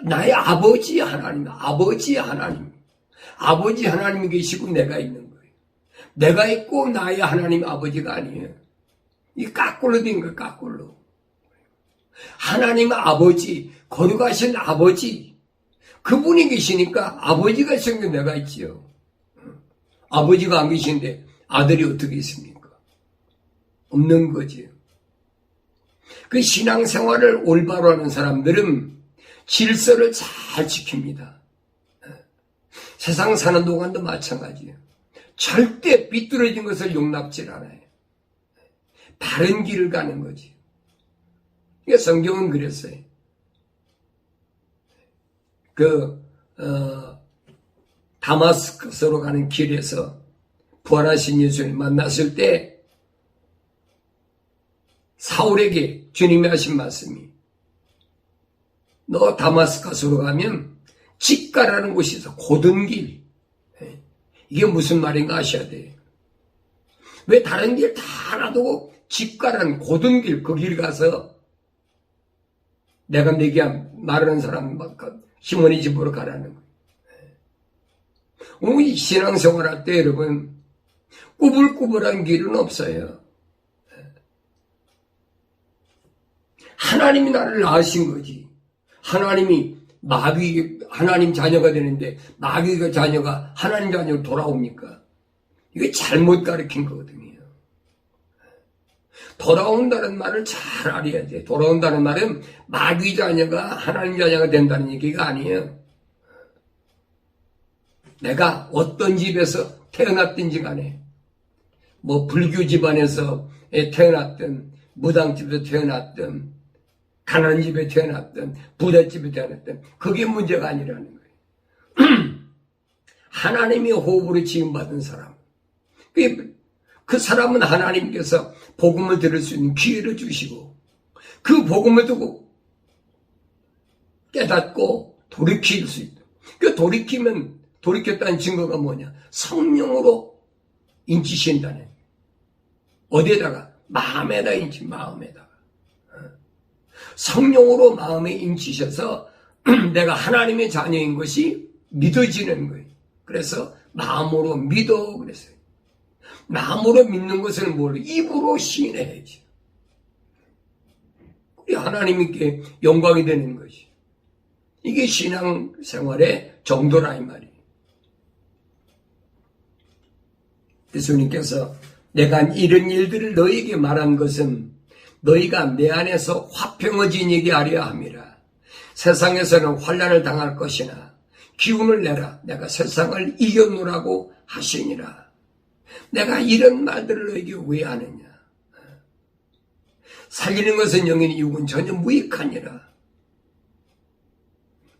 S1: 나의 아버지 하나님, 아버지 하나님. 아버지 하나님이 계시고 내가 있는 거예요. 내가 있고 나의 하나님 아버지가 아니에요. 이 거꾸로 된 거예요, 거꾸로. 하나님 아버지, 거룩하신 아버지. 그분이 계시니까 아버지가 있으니까 내가 있지요. 아버지가 안 계신데 아들이 어떻게 있습니까? 없는 거지요. 그 신앙생활을 올바로 하는 사람들은 질서를 잘 지킵니다. 세상 사는 동안도 마찬가지예요. 절대 삐뚤어진 것을 용납질 않아요. 바른 길을 가는 거지. 그러니까 성경은 그랬어요. 다마스커스로 가는 길에서 부활하신 예수를 만났을 때 사울에게 주님이 하신 말씀이 너 다마스커스로 가면 직가라는 곳이 있어. 고든 길. 이게 무슨 말인가 아셔야 돼요. 왜 다른 길 다 놔두고 직가라는 고든 길, 그 길 가서 내가 내게 말하는 사람 시몬의 집으로 가라는 거예요. 오늘 신앙생활 할 때 여러분 꾸불꾸불한 길은 없어요. 하나님이 나를 낳으신 거지. 하나님이 하나님 자녀가 되는데 마귀가 자녀가 하나님 자녀로 돌아옵니까? 이게 잘못 가르친 거거든요. 돌아온다는 말을 잘 알아야 돼. 돌아온다는 말은 마귀 자녀가 하나님 자녀가 된다는 얘기가 아니에요. 내가 어떤 집에서 태어났든지 간에 뭐 불교 집안에서 태어났든 무당집에서 태어났든 가난한 집에 태어났든 부잣집에 태어났든 그게 문제가 아니라는 거예요. 하나님의 호흡으로 지음받은 사람, 그 사람은 하나님께서 복음을 들을 수 있는 기회를 주시고 그 복음을 듣고 깨닫고 돌이킬 수 있다. 그 돌이켰다는 증거가 뭐냐? 성령으로 인치신다는. 어디에다가? 마음에다 인치, 마음에다가. 성령으로 마음에 인치셔서 내가 하나님의 자녀인 것이 믿어지는 거예요. 그래서 마음으로 믿어 그랬어요. 마음으로 믿는 것을 뭘 입으로 시인해야지. 우리 하나님께 영광이 되는 것이. 이게 신앙생활의 정도라 이 말이에요. 예수님께서 내가 이런 일들을 너희에게 말한 것은 너희가 내 안에서 화평을 지니게 하려 함이라. 세상에서는 환난을 당할 것이나 기운을 내라. 내가 세상을 이겨노라고 하시니라. 내가 이런 말들을 너희에게 왜 하느냐. 살리는 것은 영이니 육은 전혀 무익하니라.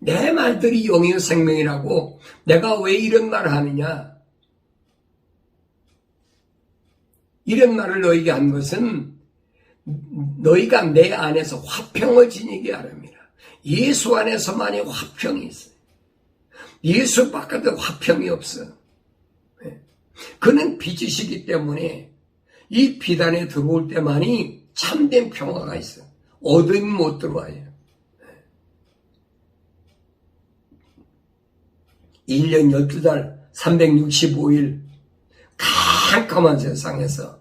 S1: 내 말들이 영이요 생명이라고 내가 왜 이런 말을 하느냐. 이런 말을 너희에게 한 것은 너희가 내 안에서 화평을 지니게 하랍니다. 예수 안에서만이 화평이 있어요. 예수 바깥에 화평이 없어. 그는 빛이시기 때문에 이 빛 안에 들어올 때만이 참된 평화가 있어. 어둠이 못 들어와요. 1년 12달 365일 캄캄한 세상에서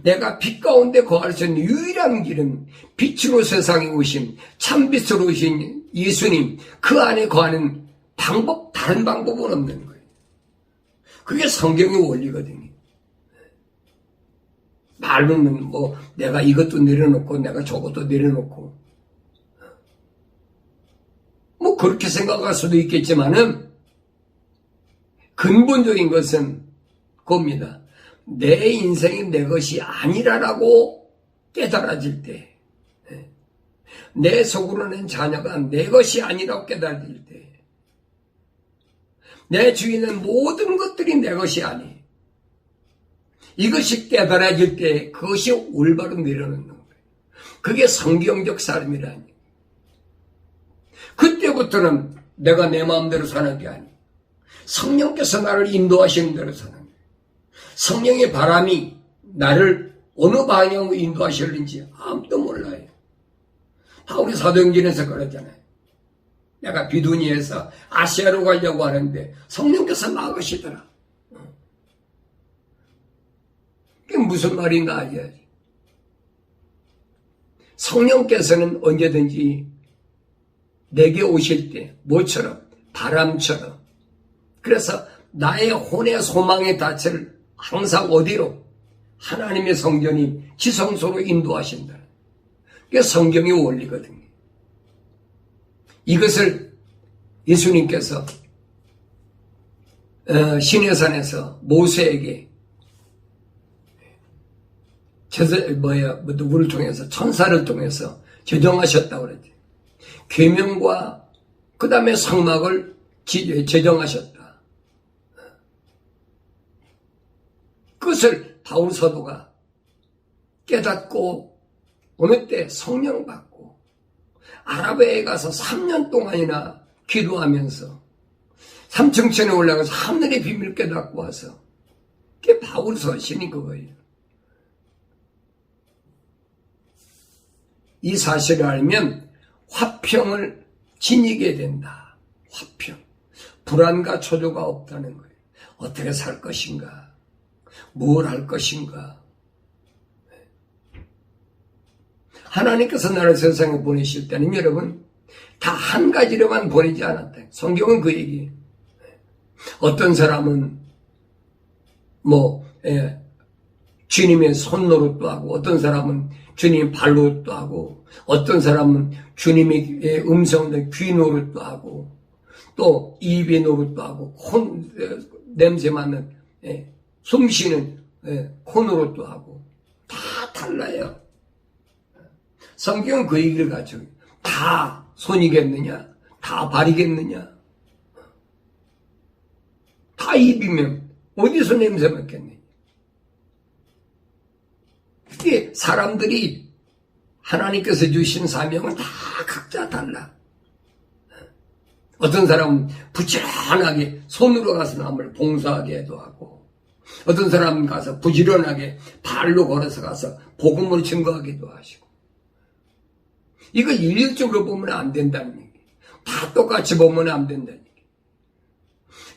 S1: 내가 빛 가운데 거할 수 있는 유일한 길은 빛으로 세상에 오신 참빛으로 오신 예수님, 그 안에 거하는 방법, 다른 방법은 없는 거예요. 그게 성경의 원리거든요. 말로는 뭐 내가 이것도 내려놓고 내가 저것도 내려놓고 뭐 그렇게 생각할 수도 있겠지만은 근본적인 것은 그겁니다. 내 인생이 내 것이 아니라라고 깨달아질 때, 내 속으로는 자녀가 내 것이 아니라고 깨달아질 때, 내 주위에 있는 모든 것들이 내 것이 아니. 이것이 깨달아질 때 그것이 올바로 내려놓는 거예요. 그게 성경적 삶이라니. 그때부터는 내가 내 마음대로 사는 게 아니에요. 성령께서 나를 인도하시는 대로 사는 거예요. 성령의 바람이 나를 어느 방향으로 인도하실는지 아무도 몰라요. 바울이 사도행전에서 그랬잖아요. 내가 비두니에서 아시아로 가려고 하는데 성령께서 막으시더라. 그게 무슨 말인가 알아야지. 성령께서는 언제든지 내게 오실 때 뭐처럼? 바람처럼. 그래서 나의 혼의 소망의 닻을 항상 어디로? 하나님의 성전이 지성소로 인도하신다. 그게 성경의 원리거든요. 이것을 예수님께서 시내산에서 모세에게 누구를 통해서 천사를 통해서 제정하셨다고 그러지. 계명과 그 다음에 성막을 제정하셨다. 그것을 바울 사도가 깨닫고 어느 때 성령 받고 아라비아에 가서 3년 동안이나 기도하면서 3층천에 올라가서 하늘의 비밀을 깨닫고 와서 그게 바울 서신이 그거예요. 이 사실을 알면 화평을 지니게 된다. 화평. 불안과 초조가 없다는 거예요. 어떻게 살 것인가? 뭘 할 것인가? 하나님께서 나를 세상에 보내실 때는 여러분 다 한 가지로만 보내지 않았다. 성경은 그 얘기예요. 어떤 사람은 주님의 손노릇도 하고 어떤 사람은 주님의 발노릇도 하고 어떤 사람은 주님의 음성의 귀 노릇도 하고 또 입의 노릇도 하고 냄새 맡는 숨 쉬는 코 노릇도 하고 다 달라요. 성경은 그 얘기를 가지고 다 손이겠느냐? 다 발이겠느냐? 다 입이면 어디서 냄새 맡겠느냐? 이게 사람들이 하나님께서 주신 사명은 다 각자 달라. 어떤 사람은 부지런하게 손으로 가서 남을 봉사하게도 하고 어떤 사람은 가서 부지런하게 발로 걸어서 가서 복음을 증거하기도 하시고 이거 일률적으로 보면 안 된다는 얘기. 다 똑같이 보면 안 된다는 얘기.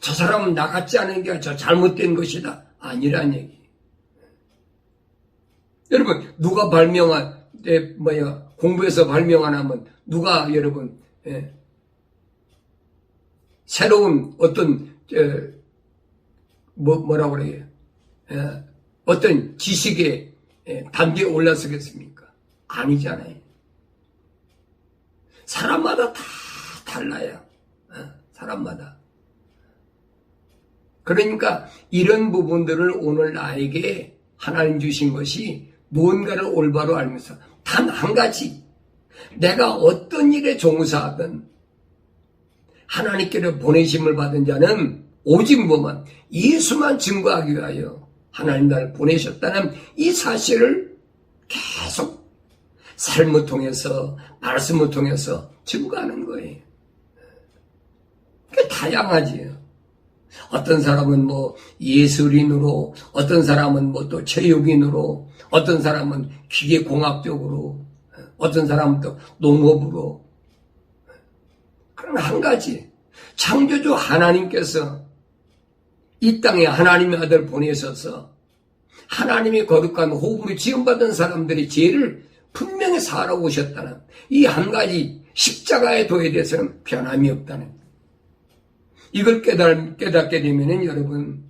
S1: 저 사람은 나 같지 않은 게 저 잘못된 것이다. 아니란 얘기. 여러분 누가 공부해서 발명 안 하면 누가 여러분 새로운 어떤 뭐라고 그래요? 어떤 지식의 단계에 올라서겠습니까? 아니잖아요. 사람마다 다 달라요. 사람마다. 그러니까 이런 부분들을 오늘 나에게 하나님 주신 것이 무언가를 올바로 알면서 단 한 가지 내가 어떤 일에 종사하든 하나님께로 보내심을 받은 자는 오직 뭐만 예수만 증거하기 위하여 하나님 나를 보내셨다는 이 사실을 계속 삶을 통해서 말씀을 통해서 증거하는 거예요. 그게 다양하지요. 어떤 사람은 예술인으로, 어떤 사람은 또 체육인으로, 어떤 사람은 기계공학적으로, 어떤 사람은 또 농업으로. 그럼 한 가지, 창조주 하나님께서 이 땅에 하나님의 아들 보내셔서 하나님의 거룩한 호흡으로 지음받은 사람들이 죄를 분명히 사하러 오셨다는 이 한 가지 십자가의 도에 대해서는 변함이 없다는 이걸 깨닫게 되면은 여러분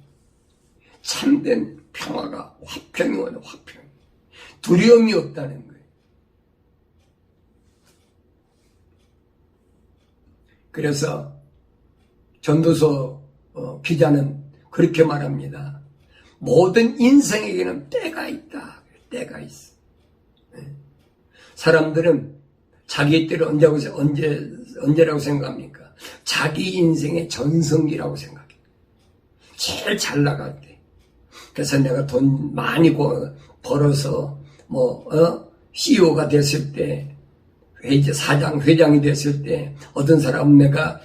S1: 참된 평화가 화평이 오는 화평 두려움이 없다는 거예요. 그래서 전도서 기자는 그렇게 말합니다. 모든 인생에게는 때가 있다. 때가 있어. 사람들은 자기 때를 언제라고 생각합니까? 자기 인생의 전성기라고 생각해요. 제일 잘 나갈 때. 그래서 내가 돈 많이 벌어서 CEO가 됐을 때, 회장이 됐을 때, 어떤 사람은 내가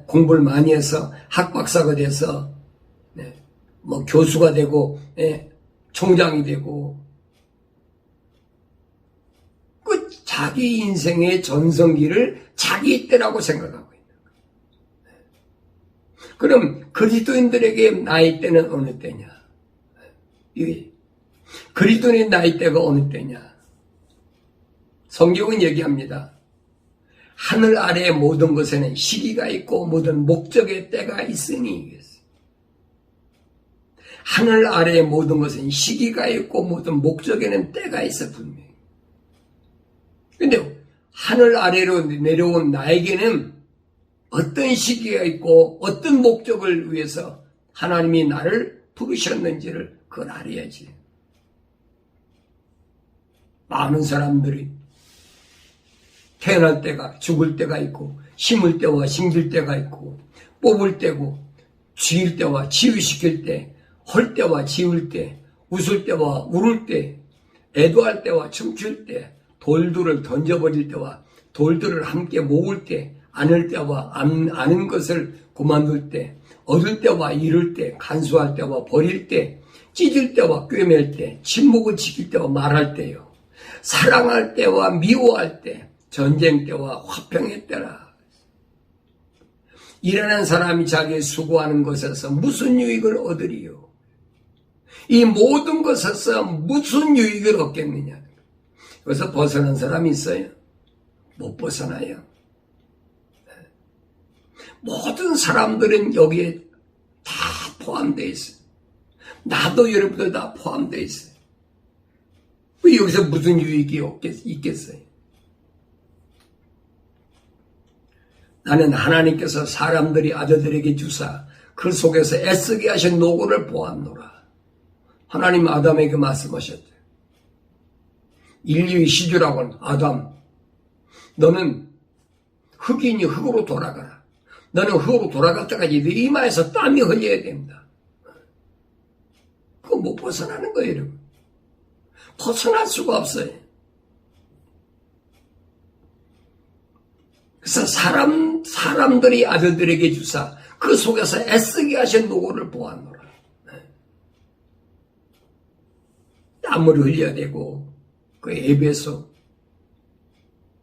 S1: 공부를 많이 해서 학박사가 돼서 교수가 되고 총장이 되고 그 자기 인생의 전성기를 자기 때라고 생각하고 있어요. 그럼 그리스도인들에게 나이대는 어느 때냐? 그리스도인의 나이대가 어느 때냐? 성경은 얘기합니다. 하늘 아래의 모든 것에는 시기가 있고 모든 목적의 때가 있으니. 하늘 아래의 모든 것은 시기가 있고 모든 목적에는 때가 있어 분명히. 근데 하늘 아래로 내려온 나에게는 어떤 시기가 있고 어떤 목적을 위해서 하나님이 나를 부르셨는지를 그걸 알아야지. 많은 사람들이 태어날 때가 죽을 때가 있고 심을 때와 심길 때가 있고 뽑을 때고 지을 때와 치유시킬 때 헐 때와 지울 때 웃을 때와 울을 때 애도할 때와 춤출 때 돌들을 던져버릴 때와 돌들을 함께 모을 때 안을 때와 아는 것을 그만둘 때 얻을 때와 잃을 때 간수할 때와 버릴 때 찢을 때와 꿰맬 때 침묵을 지킬 때와 말할 때요 사랑할 때와 미워할 때 전쟁 때와 화평의 때라. 일하는 사람이 자기 수고하는 것에서 무슨 유익을 얻으리요? 이 모든 것에서 무슨 유익을 얻겠느냐? 여기서 벗어난 사람이 있어요? 못 벗어나요. 모든 사람들은 여기에 다 포함되어 있어요. 나도 여러분들 다 포함되어 있어요. 왜 여기서 무슨 유익이 있겠어요? 나는 하나님께서 사람들이 아들들에게 주사 그 속에서 애쓰게 하신 노고를 보았노라. 하나님 아담에게 말씀하셨대. 인류의 시주라고는 아담, 너는 흙이니 흙으로 돌아가라. 너는 흙으로 돌아갈 때까지 네 이마에서 땀이 흘려야 됩니다. 그거 못 벗어나는 거예요, 여러분. 벗어날 수가 없어요. 그래서 사람들이 아들들에게 주사 그 속에서 애쓰게 하신 노고를 보았노라. 땀을 흘려야 되고 그 에베소,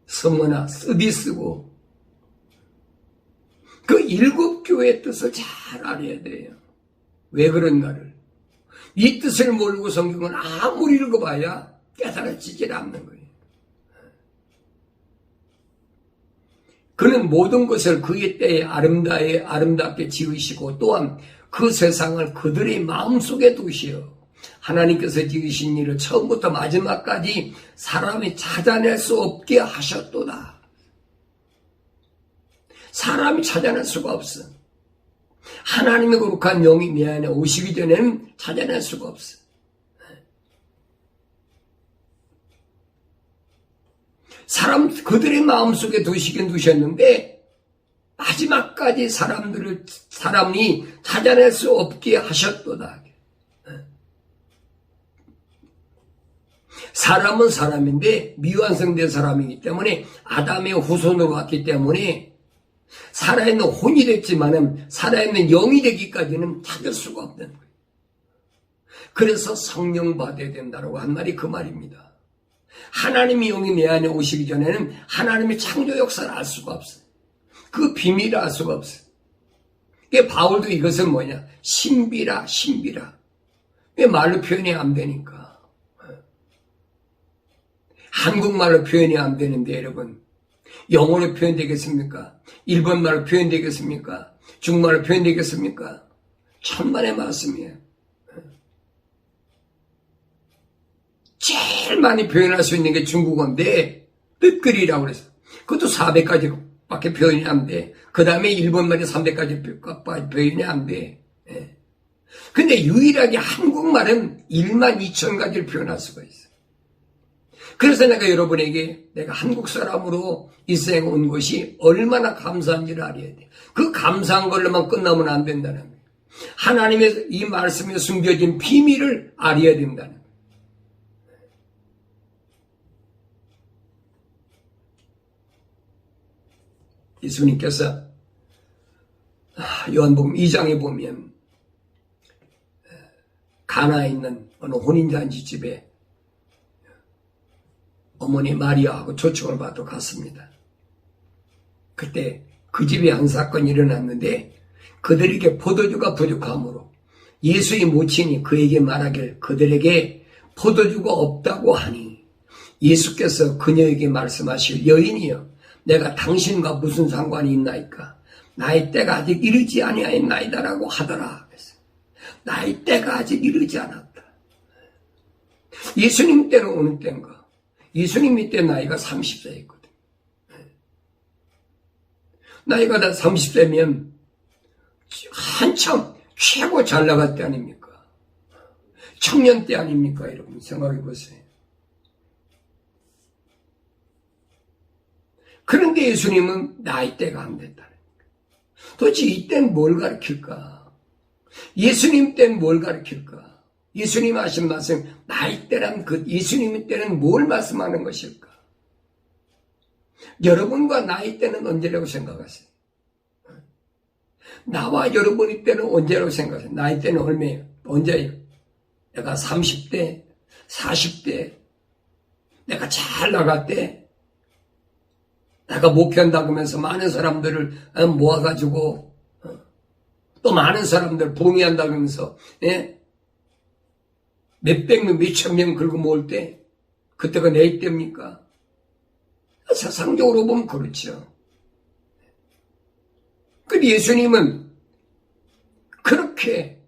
S1: 스무나 스디스고 그 일곱 교회의 뜻을 잘 알아야 돼요. 왜 그런가를. 이 뜻을 모르고 성경은 아무리 읽어봐야 깨달아지질 않는 거예요. 그는 모든 것을 그의 때에 아름답게 지으시고 또한 그 세상을 그들의 마음속에 두시어 하나님께서 지으신 일을 처음부터 마지막까지 사람이 찾아낼 수 없게 하셨도다. 사람이 찾아낼 수가 없어. 하나님의 거룩한 영이 내 안에 오시기 전에는 찾아낼 수가 없어. 그들의 마음속에 두시긴 두셨는데 마지막까지 사람이 찾아낼 수 없게 하셨도다. 사람은 사람인데 미완성된 사람이기 때문에 아담의 후손으로 왔기 때문에 살아있는 혼이 됐지만은 살아있는 영이 되기까지는 찾을 수가 없는 거예요. 그래서 성령 받아야 된다고 한 말이 그 말입니다. 하나님의 영이 내 안에 오시기 전에는 하나님의 창조 역사를 알 수가 없어요. 그 비밀을 알 수가 없어요. 바울도 이것은 뭐냐? 신비라. 왜 말로 표현이 안 되니까. 한국말로 표현이 안 되는데 여러분 영어로 표현되겠습니까? 일본말로 표현되겠습니까? 중국말로 표현되겠습니까? 천만의 말씀이에요. 제일 많이 표현할 수 있는 게 중국어인데 뜻글이라고 그래서 그것도 400가지밖에 표현이 안 돼. 그 다음에 일본말이 300가지 표현이 안 돼. 근데 유일하게 한국말은 12,000가지를 표현할 수가 있어요. 그래서 내가 한국 사람으로 이 세상에 온 것이 얼마나 감사한지를 알아야 돼. 그 감사한 걸로만 끝나면 안 된다는 거예요. 하나님의 이 말씀에 숨겨진 비밀을 알아야 된다는 거예요. 예수님께서 요한복음 2장에 보면 가나에 있는 어느 혼인잔치 집에 어머니 마리아하고 초청을 받아 갔습니다. 그때 그 집에 한 사건이 일어났는데 그들에게 포도주가 부족하므로 예수의 모친이 그에게 말하길 그들에게 포도주가 없다고 하니 예수께서 그녀에게 말씀하실 여인이여 내가 당신과 무슨 상관이 있나이까 나의 때가 아직 이르지 아니하였나이다라고 하더라. 나의 때가 아직 이르지 않았다. 예수님 때는 어느 때인가? 예수님 때 나이가 30세였거든. 나이가 다 30세면 한참 최고 잘 나갈 때 아닙니까? 청년 때 아닙니까? 여러분 생각해 보세요. 그런데 예수님은 나이대가 안 됐다는 거예요. 도대체 이때는 뭘 가르칠까? 예수님 때는 뭘 가르칠까? 예수님 하신 말씀, 나이대란 그 예수님 때는 뭘 말씀하는 것일까? 여러분과 나이 때는 언제라고 생각하세요? 나와 여러분의 때는 언제라고 생각하세요? 나이 때는 얼마예요? 언제예요? 내가 30대, 40대, 내가 잘 나갈 때, 내가 목회한다고 하면서 많은 사람들을 모아가지고, 또 많은 사람들 봉의한다고 하면서, 예? 몇백 명, 몇천 명 긁어 모을 때, 그때가 내 때입니까? 세상적으로 보면 그렇죠. 그 예수님은 그렇게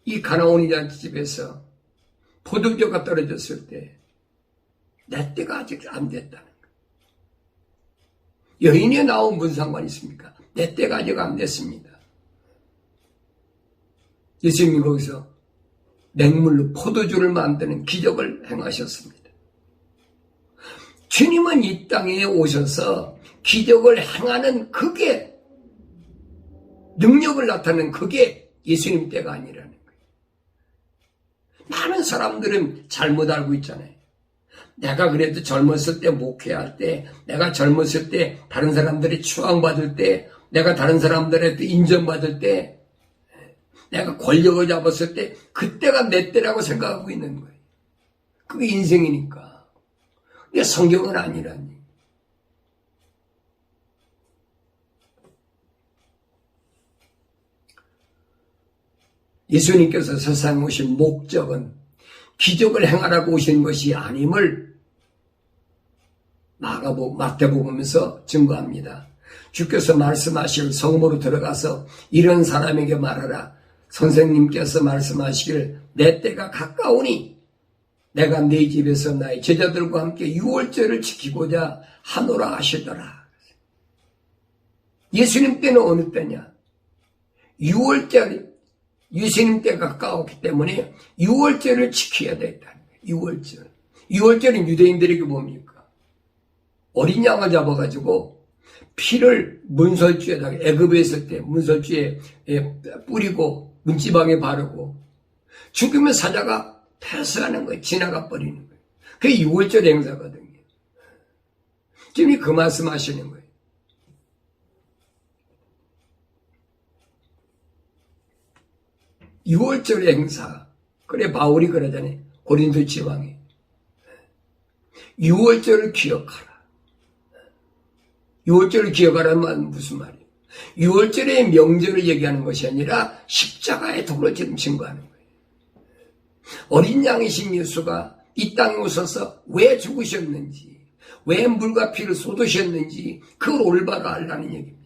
S1: 이 가나온 잔치집에서 포도주가 떨어졌을 때 내 때가 아직 안 됐다는 거예요. 여인이 나온 무슨 상관이 있습니까? 내 때가 아직 안 됐습니다. 예수님이 거기서 맹물로 포도주를 만드는 기적을 행하셨습니다. 주님은 이 땅에 오셔서 기적을 행하는 그게 능력을 나타내는 그게 예수님 때가 아니라는 거예요. 많은 사람들은 잘못 알고 있잖아요. 내가 그래도 젊었을 때 목회할 때, 내가 젊었을 때 다른 사람들이 추앙받을 때, 내가 다른 사람들한테 인정받을 때, 내가 권력을 잡았을 때 그때가 내 때라고 생각하고 있는 거예요. 그게 인생이니까. 근데 성경은 아니라니. 예수님께서 세상에 오신 목적은 기적을 행하라고 오신 것이 아님을 마태복음에서 증거합니다. 주께서 말씀하실 성읍으로 들어가서 이런 사람에게 말하라. 선생님께서 말씀하시길 내 때가 가까우니 내가 네 집에서 나의 제자들과 함께 유월절을 지키고자 하노라 하시더라. 예수님 때는 어느 때냐? 유월절, 예수님 때가 가까웠기 때문에 유월절을 지켜야 됐다는 거예요. 유월절. 유월절은 유대인들에게 뭡니까? 어린 양을 잡아가지고 피를 문설주에다가 애굽에 있을 때 문설주에 뿌리고 문지방에 바르고 죽으면 사자가 패스하는 거예요. 지나가 버리는 거예요. 그게 유월절 행사거든요. 지금 그 말씀 하시는 거예요. 유월절 행사. 그래 바울이 그러잖아요. 고린도 지방에. 유월절을 기억하라. 유월절을 기억하라는 말은 무슨 말이에요? 유월절의 명절을 얘기하는 것이 아니라 십자가의 도를 지금 증거하는 거예요. 어린 양이신 예수가 이 땅에 오셔서 왜 죽으셨는지, 왜 물과 피를 쏟으셨는지 그걸 올바로 알라는 얘기입니다.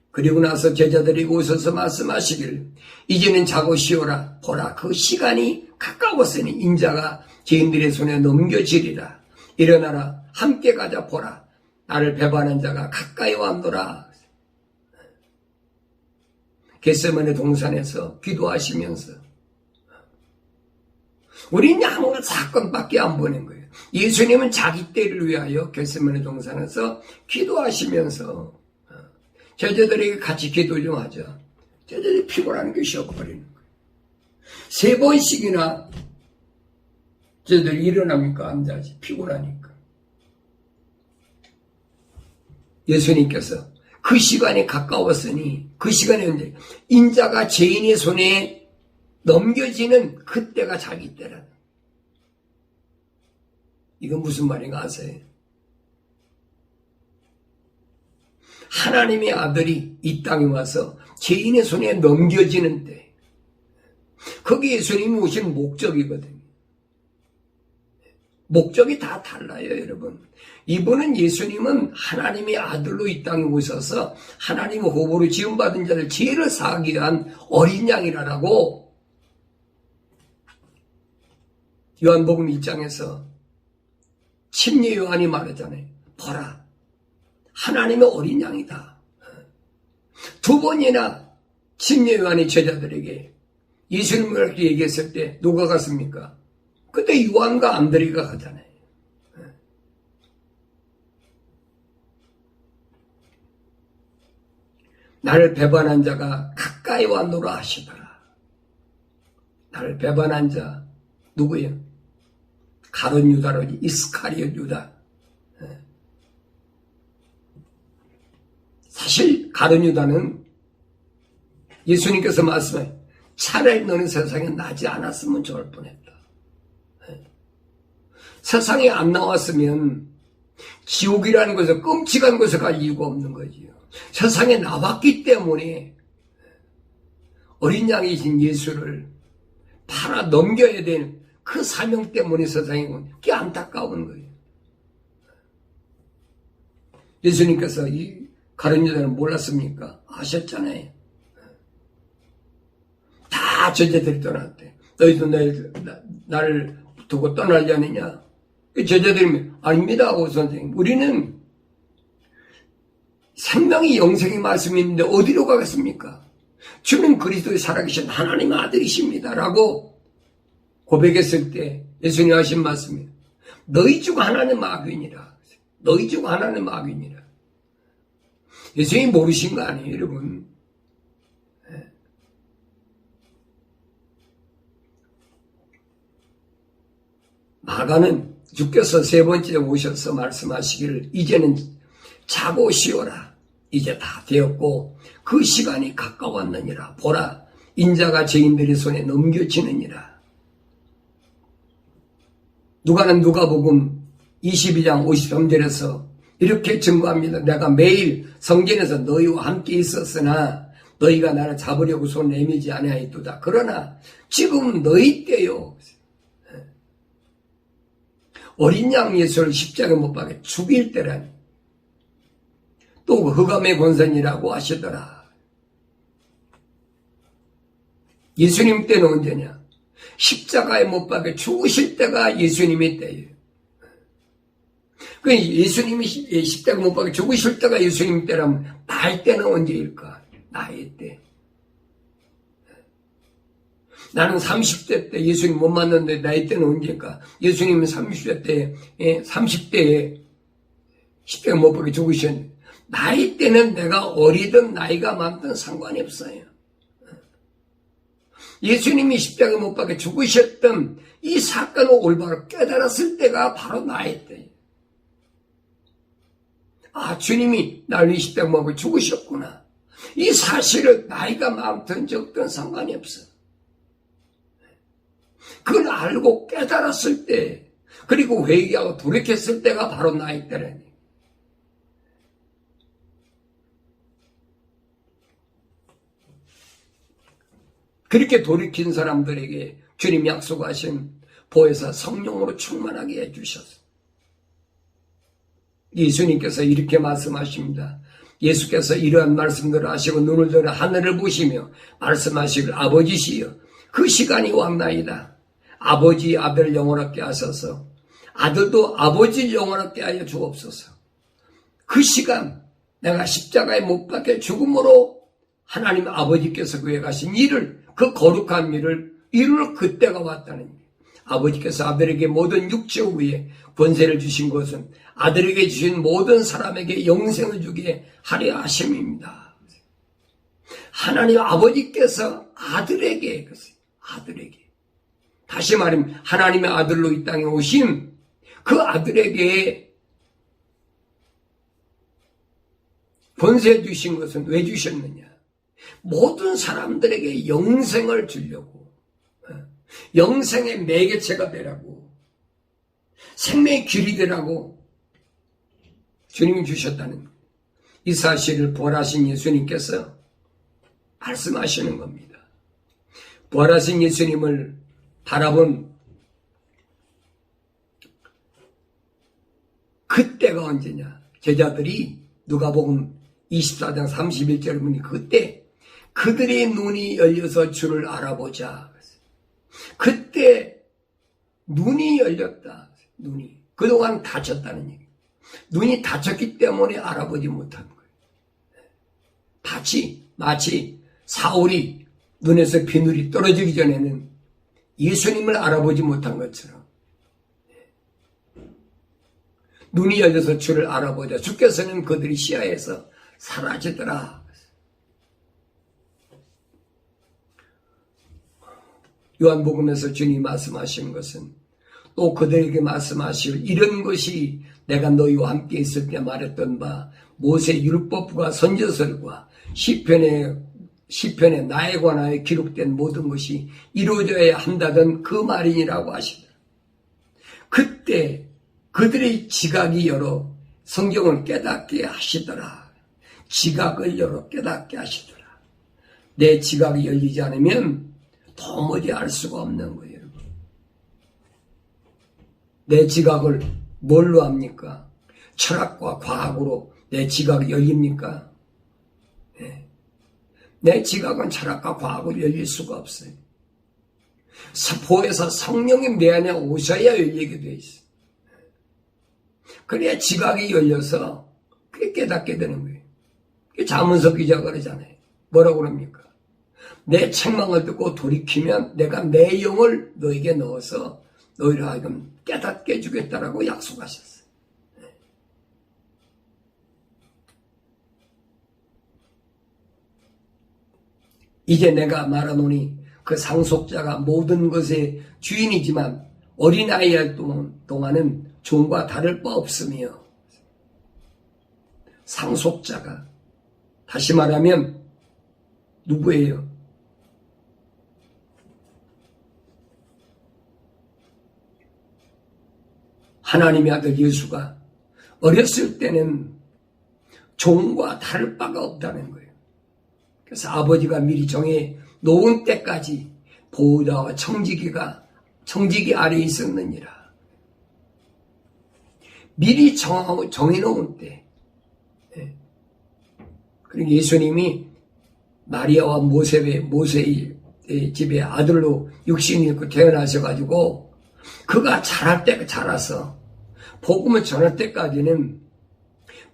S1: 그리고 나서 제자들이 오셔서 말씀하시길 이제는 자고 쉬어라. 보라 그 시간이 가까웠으니 인자가 죄인들의 손에 넘겨지리라. 일어나라 함께 가자. 보라 나를 배반한 자가 가까이 왔노라. 겟세마네 동산에서 기도하시면서 우리는 아무런 사건밖에 안 보낸 거예요. 예수님은 자기 때를 위하여 겟세마네 동산에서 기도하시면서 제자들에게 같이 기도 좀 하자. 제자들이 피곤한 게 쉬어버리는 거예요. 3번씩이나 제자들이 일어납니까? 안 자지. 피곤하니까. 예수님께서 그 시간이 가까웠으니 그 시간이 언제? 인자가 죄인의 손에 넘겨지는 그때가 자기 때라는. 이건 무슨 말인가 아세요? 하나님의 아들이 이 땅에 와서 죄인의 손에 넘겨지는데 거기 예수님이 오신 목적이거든요. 목적이 다 달라요, 여러분. 이분은 예수님은 하나님의 아들로 이 땅에 오셔서 하나님의 호흡으로 지음받은 자들 죄를 사하기 위한 어린 양이라고 요한복음 1장에서 침례 요한이 말하잖아요. 보라, 하나님의 어린 양이다. 두 번이나 침례 요한이 제자들에게 예수님을 그렇게 얘기했을 때 누가 갔습니까? 그때 요한과 안드레가 가잖아요. 나를 배반한 자가 가까이 와노라 하시더라. 나를 배반한 자 누구예요? 가룟 유다로 이스카리옷 유다. 사실 가룟 유다는 예수님께서 말씀해 차라리 너는 세상에 나지 않았으면 좋을 뻔했다. 세상에 안 나왔으면 지옥이라는 것을 끔찍한 것을 갈 이유가 없는 거지요. 세상에 나왔기 때문에 어린 양이신 예수를 팔아 넘겨야 되는 그 사명 때문에 세상에 온 게 안타까운 거예요. 예수님께서 이 가룟 유다는 몰랐습니까? 아셨잖아요. 다 제자들이 떠났대. 너희도 나를 두고 떠나지 않느냐? 제자들이 아닙니다 하고 선생님, 우리는 생명이 영생의 말씀이 있는데 어디로 가겠습니까? 주는 그리스도의 살아계신 하나님의 아들이십니다 라고 고백했을 때 예수님이 하신 말씀이 너희 중 하나는 마귀니라. 너희 중 하나는 마귀니라. 예수님이 모르신 거 아니에요, 여러분. 마가는 주께서 세 번째 오셔서 말씀하시기를 이제는 자고 쉬어라. 이제 다 되었고 그 시간이 가까웠느니라. 보라, 인자가 죄인들의 손에 넘겨지느니라. 누가는 누가복음 22장 53절에서 이렇게 증거합니다. 내가 매일 성전에서 너희와 함께 있었으나 너희가 나를 잡으려고 손 내밀지 아니하였도다. 그러나 지금 너희 때요. 어린 양 예수를 십자가에 못 박아 죽일 때라니. 또 흑암의 권세이라고 하시더라. 예수님 때는 언제냐? 십자가에 못 박아 죽으실 때가 예수님의 때예요. 그 예수님이 십자가에 못 박아 죽으실 때가 예수님 때라면 나의 때는 언제일까? 나의 때. 나는 30대 때 예수님 못 만났는데 나의 때는 언제일까? 예수님은 30대 때, 30대에 십자가에 못 박아 죽으셨는데 나이 때는 내가 어리든 나이가 많든 상관이 없어요. 예수님이 십자가에 못 박아 죽으셨던 이 사건을 올바로 깨달았을 때가 바로 나이 때예요. 아, 주님이 나를 이 십자가에 못 박아 죽으셨구나. 이 사실을 나이가 많든 적든 상관이 없어요. 그걸 알고 깨달았을 때, 그리고 회개하고 돌이켰을 때가 바로 나이 때라니. 그렇게 돌이킨 사람들에게 주님 약속하신 보혜사 성령으로 충만하게 해주셨어요. 예수님께서 이렇게 말씀하십니다. 예수께서 이러한 말씀들을 하시고 눈을 들어 하늘을 보시며 말씀하시길 아버지시여 그 시간이 왔나이다. 아버지 아들을 영원하게 하셔서 아들도 아버지를 영원하게 하여 주옵소서. 그 시간 내가 십자가에 못 박혀 죽음으로 하나님 아버지께서 그에 가신 일을 그 거룩한 일을 이룰 그때가 왔다는 일. 아버지께서 아들에게 모든 육체 위에 권세를 주신 것은 아들에게 주신 모든 사람에게 영생을 주게 하려 하심입니다. 하나님 아버지께서 아들에게 다시 말하면 하나님의 아들로 이 땅에 오신 그 아들에게 권세 주신 것은 왜 주셨느냐? 모든 사람들에게 영생을 주려고, 영생의 매개체가 되라고, 생명의 길이 되라고 주님이 주셨다는 거예요. 이 사실을 부활하신 예수님께서 말씀하시는 겁니다. 부활하신 예수님을 바라본 그때가 언제냐? 제자들이 누가복음 24장 31절에 보니 그때 그들의 눈이 열려서 주를 알아보자. 그때 눈이 열렸다. 눈이. 그동안 닫혔다는 얘기. 눈이 닫혔기 때문에 알아보지 못한 거예요. 마치 사울이 눈에서 비늘이 떨어지기 전에는 예수님을 알아보지 못한 것처럼 눈이 열려서 주를 알아보자. 주께서는 그들이 시야에서 사라지더라. 요한복음에서 주님이 말씀하시는 것은 또 그들에게 말씀하실 이런 것이 내가 너희와 함께 있을 때 말했던 바 모세 율법과 선지서들과 시편에 나에 관하여 기록된 모든 것이 이루어져야 한다던 그 말이니라고 하시더라. 그때 그들의 지각이 열어 성경을 깨닫게 하시더라. 지각을 열어 깨닫게 하시더라. 내 지각이 열리지 않으면 도무지 알 수가 없는 거예요. 여러분. 내 지각을 뭘로 합니까? 철학과 과학으로 내 지각이 열립니까? 네. 내 지각은 철학과 과학으로 열릴 수가 없어요. 사포에서 성령이 내 안에 오셔야 열리게 돼 있어요. 그래야 지각이 열려서 그게 깨닫게 되는 거예요. 자문서 기자가 그러잖아요. 뭐라고 그럽니까? 내 책망을 듣고 돌이키면 내가 내 영을 너에게 넣어서 너희를 하여금 깨닫게 해주겠다라고 약속하셨어요. 이제 내가 말하노니 그 상속자가 모든 것의 주인이지만 어린아이의 동안은 종과 다를 바 없으며 상속자가 다시 말하면 누구예요? 하나님의 아들 예수가 어렸을 때는 종과 다를 바가 없다는 거예요. 그래서 아버지가 미리 정해 놓은 때까지 보호자와 청지기 아래에 있었느니라. 미리 정해놓은 때. 그리고 예수님이 마리아와 모세의 집에 아들로 육신이 있고 태어나셔가지고 그가 자라서 복음을 전할 때까지는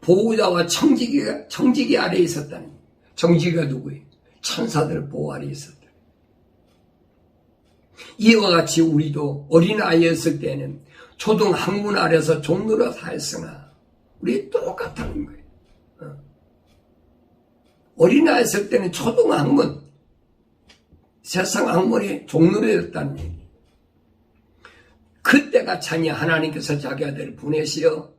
S1: 보호자와 청지기 아래에 있었다는 거예요. 청지기가 누구예요? 천사들 보호 아래에 있었다. 이와 같이 우리도 어린아이였을 때는 초등학문 아래서 종로로 사였으나 우리 똑같다는 거예요. 어린아이였을 때는 초등학문, 세상 학문의 종로였다는 얘기예요. 그때가 찬이 하나님께서 자기 아들을 보내시어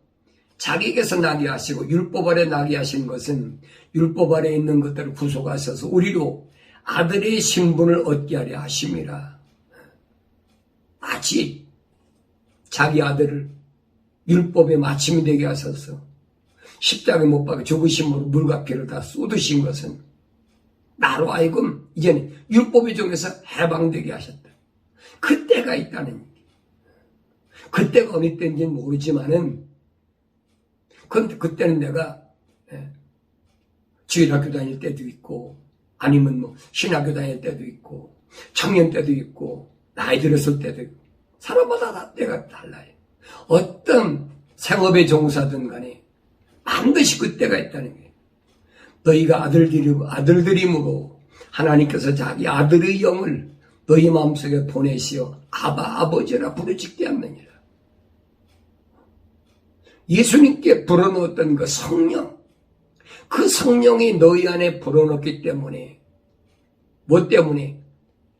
S1: 자기에게서 나게 하시고 율법 아래 나게 하신 것은 율법 아래 있는 것들을 구속하셔서 우리로 아들의 신분을 얻게 하려 하심이라. 마치 자기 아들을 율법의 마침이 되게 하셔서 십자가에 못 박아 죽으심으로 물과 피를 다 쏟으신 것은 나로 하여금 이제는 율법의 종에서 해방되게 하셨다. 그때가 있다는 얘기. 그때가 어느 때인지는 모르지만은 그때는 내가 주일학교 다닐 때도 있고 아니면 뭐 신학교 다닐 때도 있고 청년 때도 있고 나이 들었을 때도 있고 사람마다 다 때가 달라요. 어떤 생업에 종사든 간에 반드시 그때가 있다는 거예요. 너희가 아들들임으로 하나님께서 자기 아들의 영을 너희 마음속에 보내시어 아바 아버지라 부르짖게 하느니라. 예수님께 불어넣었던 그 성령, 그 성령이 너희 안에 불어넣기 때문에 뭐 때문에?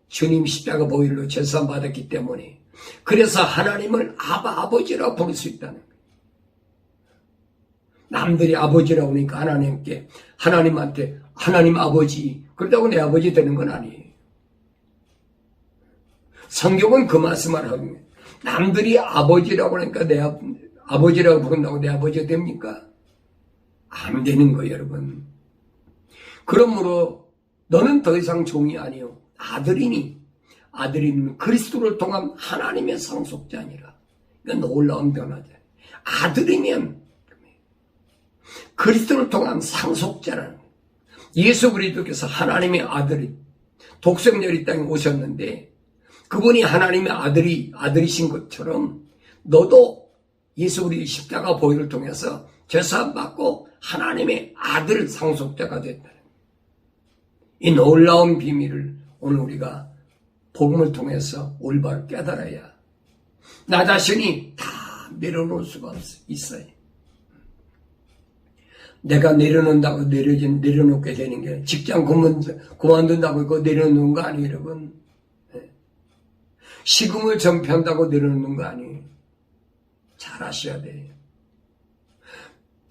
S1: 주님 십자가 보혈로 제사 받았기 때문에 그래서 하나님을 아바 아버지라 부를 수 있다는 거예요. 남들이 아버지라고 하니까 하나님한테 하나님 아버지 그렇다고 내 아버지 되는 건 아니에요. 성경은 그 말씀을 하고 있는 남들이 아버지라고 하니까 내 아버지라고 부른다고 내 아버지가 됩니까? 안 되는 거예요, 여러분. 그러므로 너는 더 이상 종이 아니요 아들이니 아들이면 그리스도를 통한 하나님의 상속자니라. 이건 놀라운 변화죠. 아들이면 그리스도를 통한 상속자라는 거예요. 예수 그리스도께서 하나님의 아들이 독생자로 이 땅에 오셨는데 그분이 하나님의 아들이신 것처럼 너도 예수 그리스도 십자가 보혈을 통해서 죄사함 받고 하나님의 아들 상속자가 됐다. 이 놀라운 비밀을 오늘 우리가 복음을 통해서 올바로 깨달아야 나 자신이 다 내려놓을 수가 있어요. 내가 내려놓는다고 내려놓게 되는 게 직장 그만둔다고 그거 내려놓는 거 아니에요, 여러분. 식음을 전폐한다고 내려놓는 거 아니에요. 잘 아셔야 돼요.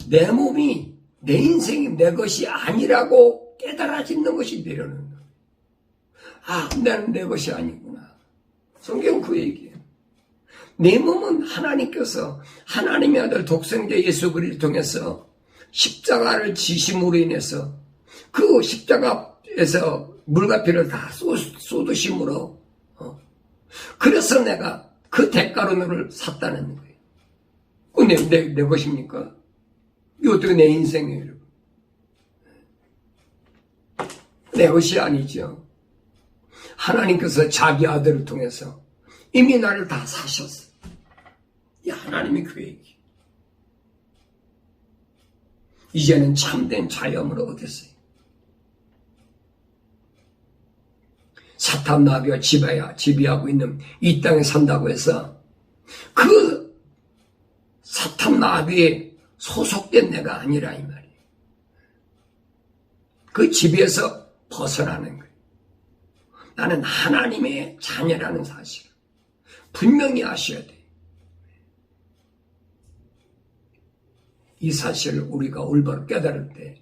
S1: 내 몸이 내 인생이 내 것이 아니라고 깨달아지는 것이 내려놓는 거예요. 아, 나는 내 것이 아니구나. 성경 그 얘기예요. 내 몸은 하나님께서 하나님의 아들 독생자 예수 그리스도를 통해서 십자가를 지심으로 인해서 그 십자가에서 물과 피를 다 쏟으심으로 그래서 내가 그 대가로 너를 샀다는 거예요. 그거 내 것입니까? 이거 어떻게 내 인생이에요, 여러분? 내 것이 아니죠. 하나님께서 자기 아들을 통해서 이미 나를 다 사셨어. 이 하나님의 계획이. 이제는 참된 자유함을 얻었어요. 사탄 나비가 지배하고 있는 이 땅에 산다고 해서 그 사탄 나비에 소속된 내가 아니라 이 말이에요. 그 지배에서 벗어나는 거예요. 나는 하나님의 자녀라는 사실을 분명히 아셔야 돼요. 이 사실을 우리가 올바로 깨달을 때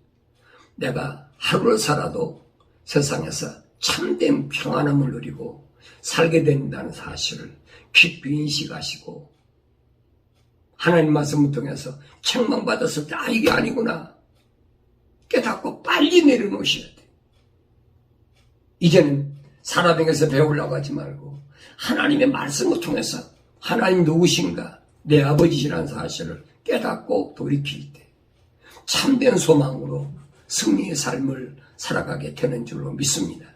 S1: 내가 하루를 살아도 세상에서 참된 평안함을 누리고 살게 된다는 사실을 깊이 인식하시고 하나님 말씀을 통해서 책망받았을 때 이게 아니구나 깨닫고 빨리 내려놓으셔야 돼요. 이제는 사람에게서 배우려고 하지 말고 하나님의 말씀을 통해서 하나님 누구신가 내 아버지시라는 사실을 깨닫고 돌이킬 때 참된 소망으로 승리의 삶을 살아가게 되는 줄로 믿습니다.